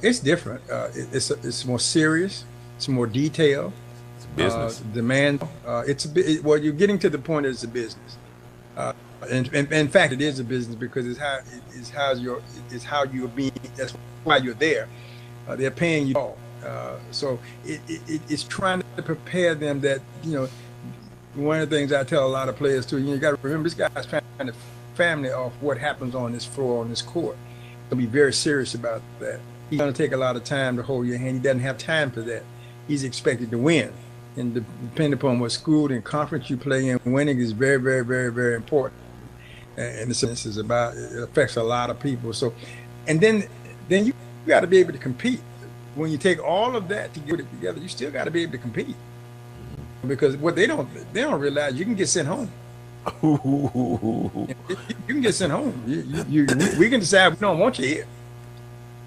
it's different. It's more serious. It's more detailed. It's business. Demand. Well, you're getting to the point that it's a business. In fact, it is a business because it's how you're being. That's why you're there. They're paying you all. So it's trying to prepare them that one of the things I tell a lot of players too, you got to remember, this guy's trying to family off what happens on this floor, on this court. He'll be very serious about that. He's going to take a lot of time to hold your hand. He doesn't have time for that. He's expected to win. And depending upon what school and conference you play in, winning is very, very, very, very important. And this is about, it affects a lot of people. So, and then you got to be able to compete. When you take all of that to get it together, you still got to be able to compete. Because what they don't realize, you can get sent home. You can get sent home. We can decide we don't want you here,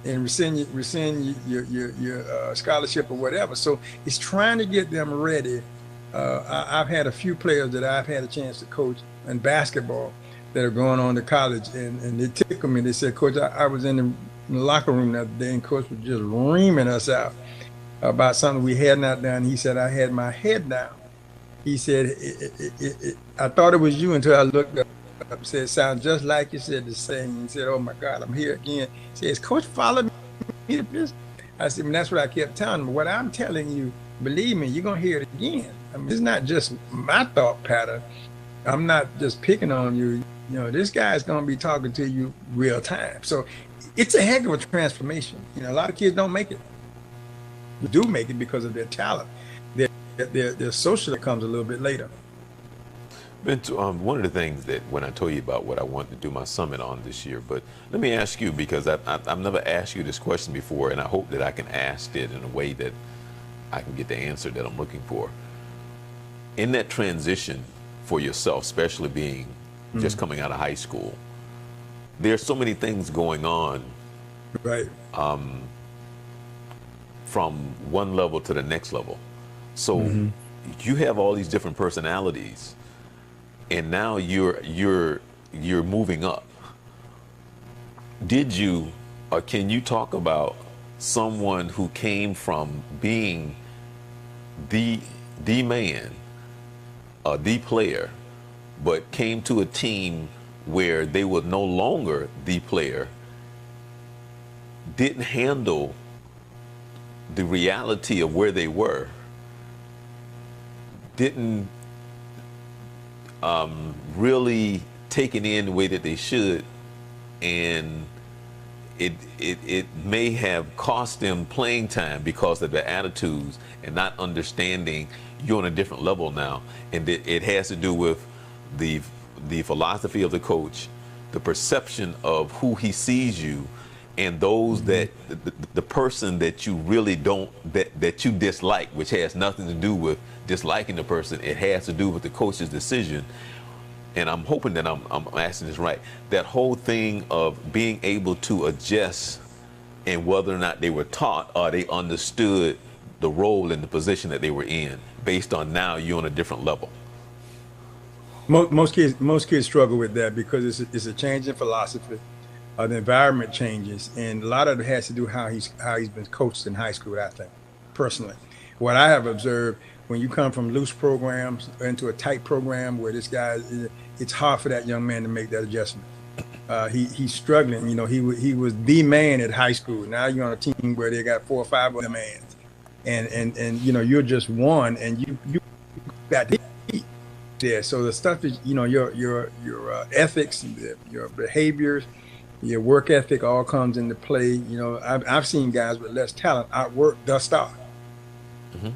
and rescind your scholarship or whatever. So it's trying to get them ready. I've had a few players that I've had a chance to coach in basketball that are going on to college, and they took me. They said, Coach, I was in the locker room the other day, and Coach was just reaming us out about something we had not done. He said, I had my head down. He said, I thought it was you until I looked up. Said, sounds just like you said the same. He said, oh my God, I'm here again. He says, Coach, follow me to this. I said, that's what I kept telling him. What I'm telling you, believe me, you're going to hear it again. I mean, it's not just my thought pattern. I'm not just picking on you. You know, this guy's going to be talking to you real time. So it's a heck of a transformation. You know, a lot of kids don't make it. Do make it because of their talent. Their social comes a little bit later. One of the things that when I told you about what I wanted to do my summit on this year, but let me ask you, because I've never asked you this question before, and I hope that I can ask it in a way that I can get the answer that I'm looking for. In that transition for yourself, especially being just coming out of high school, there's so many things going on, right? From one level to the next level. So you have all these different personalities, and now you're moving up. Did you, or can you talk about someone who came from being the man, the player, but came to a team where they were no longer the player, didn't handle the reality of where they were, didn't really take it in the way that they should, and it may have cost them playing time because of their attitudes and not understanding you're on a different level now, and it has to do with the philosophy of the coach, the perception of who he sees you, and those that the person that you really don't, that you dislike, which has nothing to do with disliking the person. It has to do with the coach's decision. And I'm hoping that I'm asking this right. That whole thing of being able to adjust, and whether or not they were taught or they understood the role and the position that they were in, based on now you're on a different level. Most kids struggle with that because it's a change in philosophy. The environment changes, and a lot of it has to do how he's been coached in high school. I think, personally, what I have observed, when you come from loose programs into a tight program where this guy, it's hard for that young man to make that adjustment. He's struggling. You know, he was the man at high school. Now you're on a team where they got 4 or 5 other mans, and you know, you're just one, and you got to eat there. So the stuff is, you know, your ethics, your behaviors, your work ethic all comes into play. You know, I've seen guys with less talent outwork the star.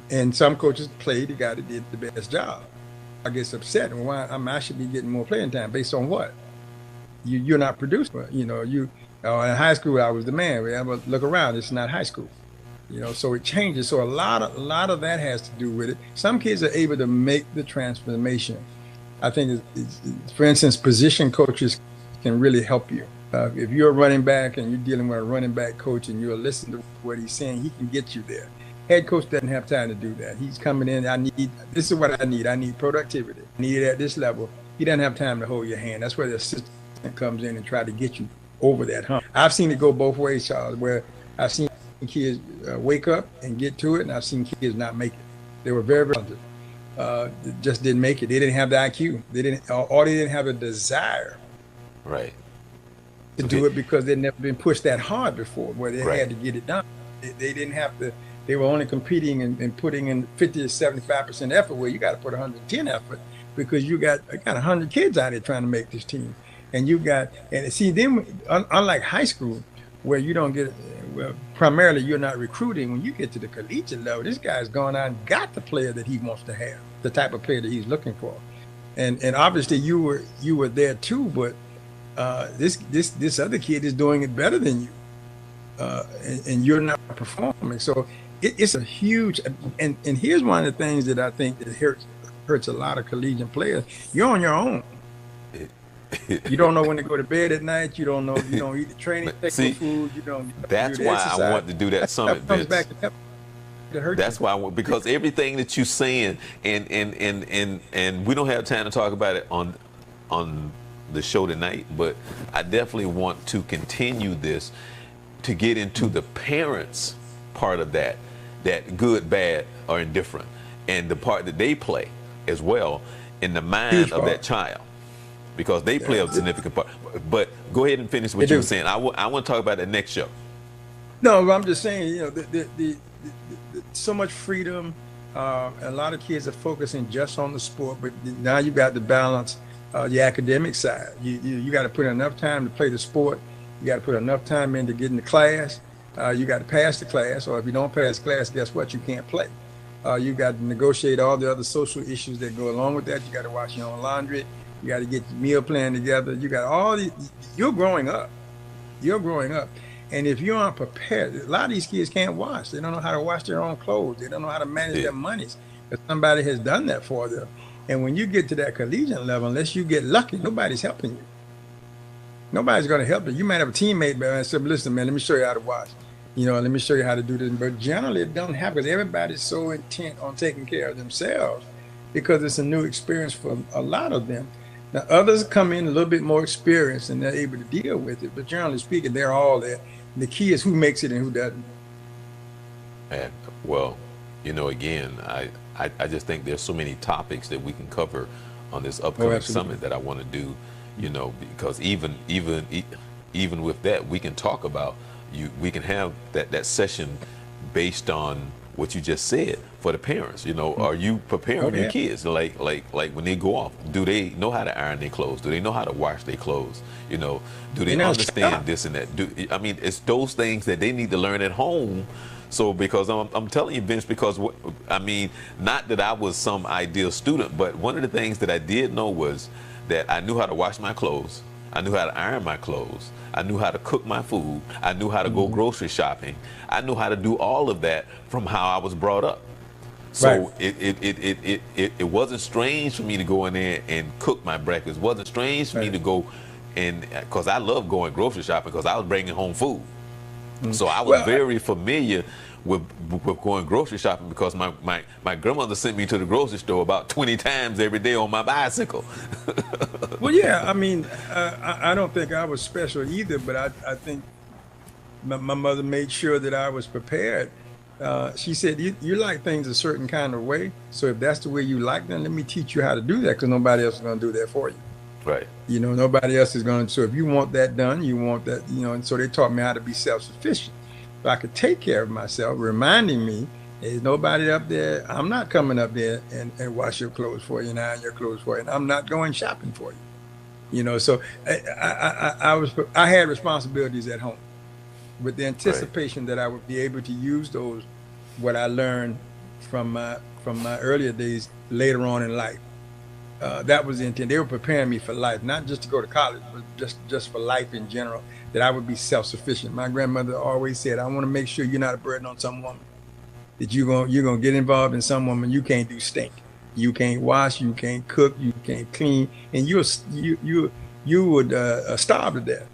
And some coaches played the guy that did the best job. I get upset, and why I should be getting more playing time based on what? You're not producing. You know, in high school I was the man. But look around, it's not high school. You know, so it changes. So a lot of that has to do with it. Some kids are able to make the transformation. I think, for instance, position coaches can really help you. If you're a running back and you're dealing with a running back coach and you're listening to what he's saying, he can get you there. Head coach doesn't have time to do that. He's coming in, this is what I need. I need productivity. I need it at this level. He doesn't have time to hold your hand. That's where the assistant comes in and try to get you over that hump. I've seen it go both ways, Charles, where I've seen kids wake up and get to it, and I've seen kids not make it. They were very, very talented. Just didn't make it. They didn't have the IQ. They didn't have a desire. Right. To do it because they'd never been pushed that hard before, where they right. had to get it done. They didn't have to. They were only competing and putting in 50 to 75% effort, where you got to put 110 effort because you got 100 kids out there trying to make this team, and see, then unlike high school, where you don't get, well, primarily you're not recruiting. When you get to the collegiate level, this guy's gone out and got the player that he wants to have, the type of player that he's looking for, and obviously you were there too, but this other kid is doing it better than you, and you're not performing. So it's a huge, and here's one of the things that I think that hurts a lot of collegiate players. You're on your own. You don't know when to go to bed at night. You don't know. You don't eat the training food. You don't. That's why I want to do that summit, Vince. That's why I want, because everything that you're saying, and we don't have time to talk about it on the show tonight, but I definitely want to continue this to get into the parents' part of that good, bad, or indifferent, and the part that they play as well in the mind of that child, because they play a significant part. But go ahead and finish what you were saying. I want to talk about that next show. No, I'm just saying, you know, the so much freedom. A lot of kids are focusing just on the sport, but now you got the balance the academic side. You got to put in enough time to play the sport. You got to put enough time in to get into class. You got to pass the class, or if you don't pass class, guess what? You can't play. You got to negotiate all the other social issues that go along with that. You got to wash your own laundry. You got to get your meal plan together. You got all the. You're growing up. You're growing up. And if you aren't prepared, a lot of these kids can't wash. They don't know how to wash their own clothes. They don't know how to manage their monies. Because somebody has done that for them. And when you get to that collegiate level, unless you get lucky, nobody's helping you. Nobody's going to help you. You might have a teammate, man, and say, listen, man, let me show you how to wash. Let me show you how to do this. But generally, it don't happen because everybody's so intent on taking care of themselves because it's a new experience for a lot of them. Now, others come in a little bit more experienced and they're able to deal with it. But generally speaking, they're all there. The key is who makes it and who doesn't. And, well, again, I just think there's so many topics that we can cover on this upcoming summit that I want to do, because even with that, we can talk about we can have that session based on what you just said for the parents. Are you preparing your kids like when they go off? Do they know how to iron their clothes? Do they know how to wash their clothes? Do they understand this and that? It's those things that they need to learn at home. So because I'm telling you, Vince, because not that I was some ideal student, but one of the things that I did know was that I knew how to wash my clothes. I knew how to iron my clothes. I knew how to cook my food. I knew how to go grocery shopping. I knew how to do all of that from how I was brought up. So it wasn't strange for me to go in there and cook my breakfast. It wasn't strange for me to go because I love going grocery shopping because I was bringing home food. So I was very familiar with going grocery shopping because my grandmother sent me to the grocery store about 20 times every day on my bicycle. Well, yeah, I don't think I was special either, but I think my mother made sure that I was prepared. She said, you like things a certain kind of way, so if that's the way you like them, let me teach you how to do that because nobody else is going to do that for you. Right. Nobody else is going to. So if you want that done, you want that, and so they taught me how to be self-sufficient. So I could take care of myself, reminding me there's nobody up there. I'm not coming up there and wash your clothes for you and iron your clothes for you. And I'm not going shopping for you. So I had responsibilities at home with the anticipation that I would be able to use what I learned from my earlier days later on in life. That was the intent. They were preparing me for life, not just to go to college, but just for life in general, that I would be self-sufficient. My grandmother always said, I want to make sure you're not a burden on some woman, that you're going to get involved in some woman you can't do stink. You can't wash, you can't cook, you can't clean, and you would starve to death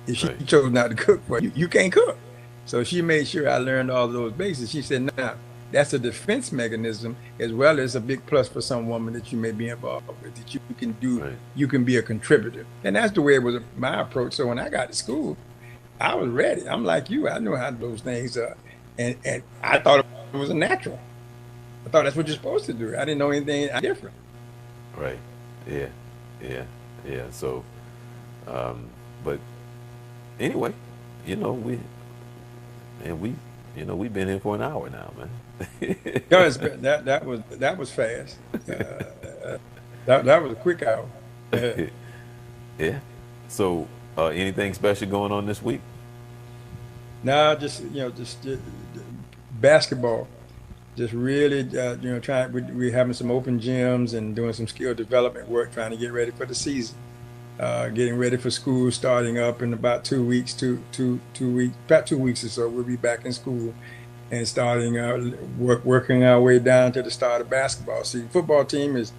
if she chose not to cook for you. You can't cook. So she made sure I learned all those basics. She said, now, that's a defense mechanism as well as a big plus for some woman that you may be involved with, that you can do, you can be a contributor. And that's the way it was my approach. So when I got to school, I was ready. I'm like you, I knew how those things are. And I thought it was a natural. I thought that's what you're supposed to do. I didn't know anything different. Right. Yeah. So, but anyway, we've been here for an hour now, man. That was fast. That was a quick hour. Yeah. So, anything special going on this week? No, just basketball. Just really, trying. We're having some open gyms and doing some skill development work, trying to get ready for the season. Getting ready for school starting up in about 2 weeks. About 2 weeks or so, we'll be back in school and starting working our way down to the start of basketball season. Football team is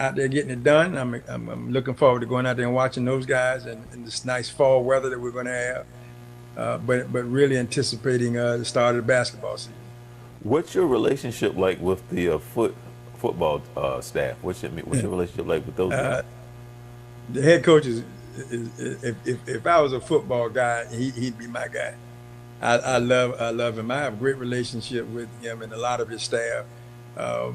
out there getting it done. I'm looking forward to going out there and watching those guys and this nice fall weather that we're going to have. But really anticipating the start of the basketball season. What's your relationship like with the football staff? What's your relationship like with those guys? The head coach is if I was a football guy, he'd be my guy. I love him. I have a great relationship with him and a lot of his staff. The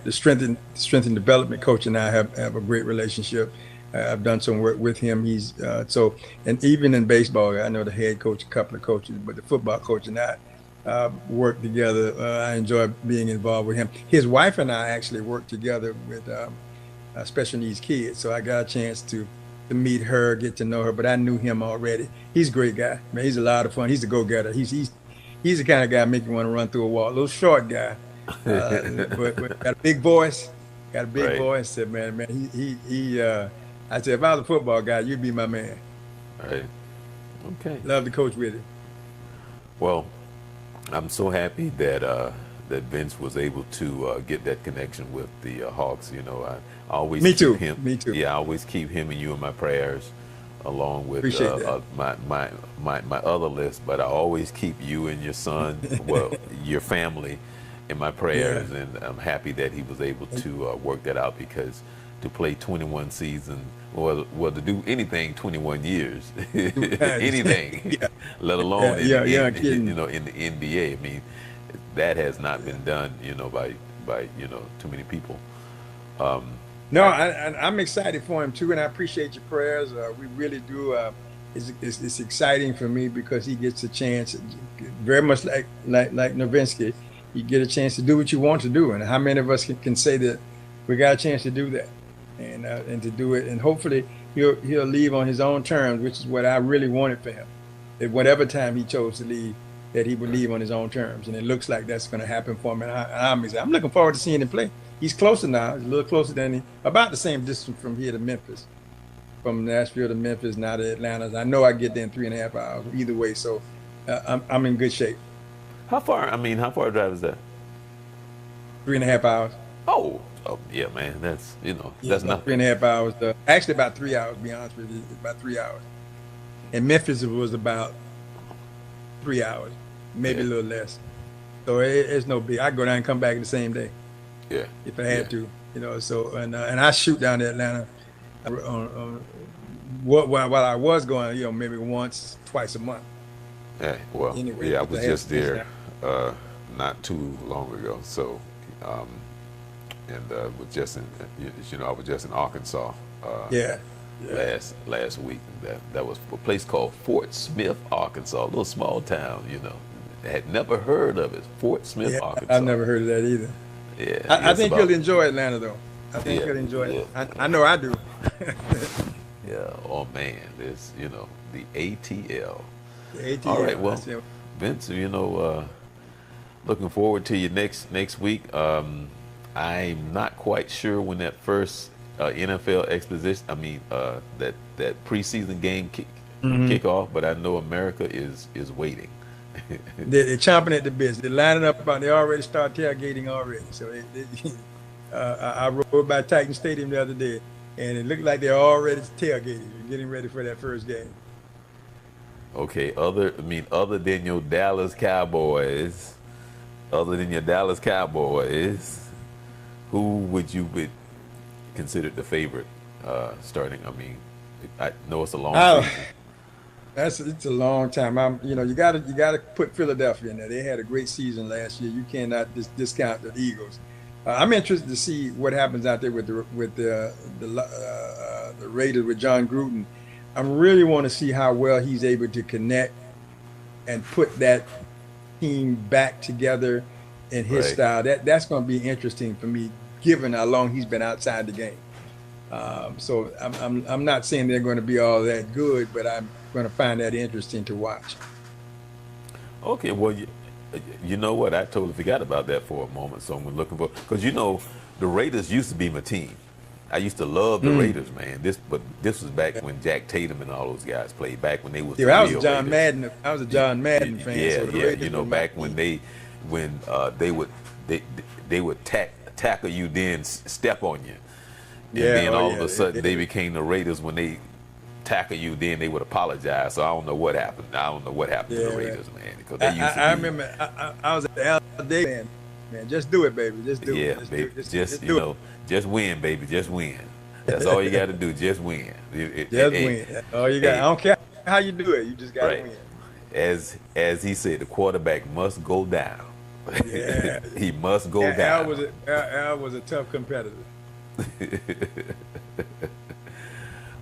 strength and development coach and I have a great relationship. I've done some work with him. He's and even in baseball, I know the head coach, a couple of coaches, but the football coach and I work together. I enjoy being involved with him. His wife and I actually work together with special needs kids, so I got a chance to meet her, get to know her. But I knew him already. He's a great guy, man. He's a lot of fun. He's a go-getter. He's the kind of guy make you want to run through a wall. A little short guy, but got a big voice. Got a big Right, voice. Said, man. I said, if I was a football guy, you'd be my man. right. Okay. Love to coach with him. Well, I'm so happy that that Vince was able to get that connection with the Hawks. You know, I always Me keep too. him. Me too. Yeah, I always keep him and you in my prayers, along with Appreciate that. my other list. But I always keep you and your son, well, your family, in my Yeah. prayers, and I'm happy that he was able to work that out, because to play 21 seasons, well, to do anything 21 years, anything, Yeah. let Yeah. alone Yeah. Yeah. in Kidding. in the NBA. I mean, that has not been done, by too many people. Um, No, I I'm excited for him too, and I appreciate your prayers. We really do. It's exciting for me because he gets a chance, very much like Novinsky. You get a chance to do what you want to do, and how many of us can say that we got a chance to do that, and to do it, and hopefully he'll leave on his own terms, which is what I really wanted for him. At whatever time he chose to leave, that he would leave on his own terms, and it looks like that's going to happen for him. And I'm looking forward to seeing him play. He's closer now. He's a little closer than about the same distance from here to Memphis, from Nashville to Memphis, now to Atlanta. I know I get there in 3.5 hours either way, so I'm in good shape. how far? I mean, how far a drive is that? 3.5 hours. Oh, yeah, man. That's Yeah, that's about three nothing. and a half hours. Actually, about 3 hours. To be honest with you, about 3 hours. In Memphis, it was about 3 hours, maybe Yeah, a little less. So it's no big. I go down and come back the same day yeah, if I yeah. had to, So and I shoot down to Atlanta on while I was going, maybe once, twice a month. Yeah, well, Anyway, yeah, I because was I had just space there now. not too long ago. So, um, and was just in, I was just in Arkansas Yeah, yeah, last week. That was a place called Fort Smith, Arkansas, a little small town. I had never heard of it. Fort Smith, yeah. I've Arkansas. never heard of that either. Yeah, yeah, I it's think you'll about enjoy Atlanta, though. I think yeah, you'll enjoy it. yeah, I know I do. yeah. Oh man, there's the ATL. The All right, ATL. well, Vince, looking forward to you next week. I'm not quite sure when that first NFL exposition. I mean, that preseason game kick off, but I know America is waiting. They're chomping at the bits. They're lining up. They already start tailgating already. So I rode by Titan Stadium the other day, and it looked like they're already tailgating, getting ready for that first game. Okay, other than your Dallas Cowboys, who would you be considered the favorite starting? I mean, I know it's a long Oh, season. it's a long time. You gotta put Philadelphia in there. They had a great season last year. You cannot discount the Eagles. I'm interested to see what happens out there with the Raiders with John Gruden. I really want to see how well he's able to connect and put that team back together in his Right. style. That's going to be interesting for me, given how long he's been outside the game. So I'm not saying they're going to be all that good, but I'm going to find that interesting to watch. Okay, well, you know what? I totally forgot about that for a moment. So I'm looking for, because the Raiders used to be my team. I used to love the Mm. Raiders, man. But this was back when Jack Tatum and all those guys played. Back when they was the Yeah, I was a real John Raiders. Madden. I was a John Madden fan, Yeah, so the yeah. Raiders were my Back when team. they would tackle you, then step on you, and Yeah, then oh all of yeah. a sudden they became the Raiders when they tackle you, then they would apologize. So I don't know what happened. I don't know what happened to the Yeah, Raiders, man, because they used I to be. remember I was an L Day fan. Man, just do it, baby. Just do Yeah, it. Just do baby. it. Just Just do just win, baby. Just win. That's all you got to do. Just win. it. Just Hey, win. That's all you got. I hey, don't care how you do it. You just got to right. win. As he said, the quarterback must go down. Yeah. He must go Al down. Al was a tough competitor.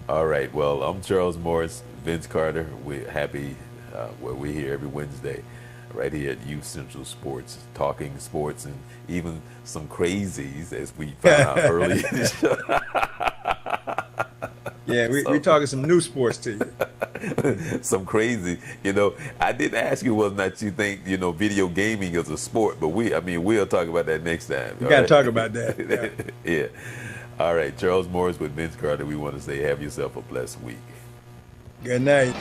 All right. Well, I'm Charles Morris, Vince Carter. We're happy. We're here every Wednesday. right here at Youth Central Sports, talking sports and even some crazies, as we found out earlier in the show. Yeah, we So, talking some new sports to you. some crazy, I didn't ask you whether or not you think, video gaming is a sport, but we'll talk about that next time. We All got to right. talk about that. Yeah. Yeah. All right. Charles Morris with Vince Carter. We want to say have yourself a blessed week. Good night.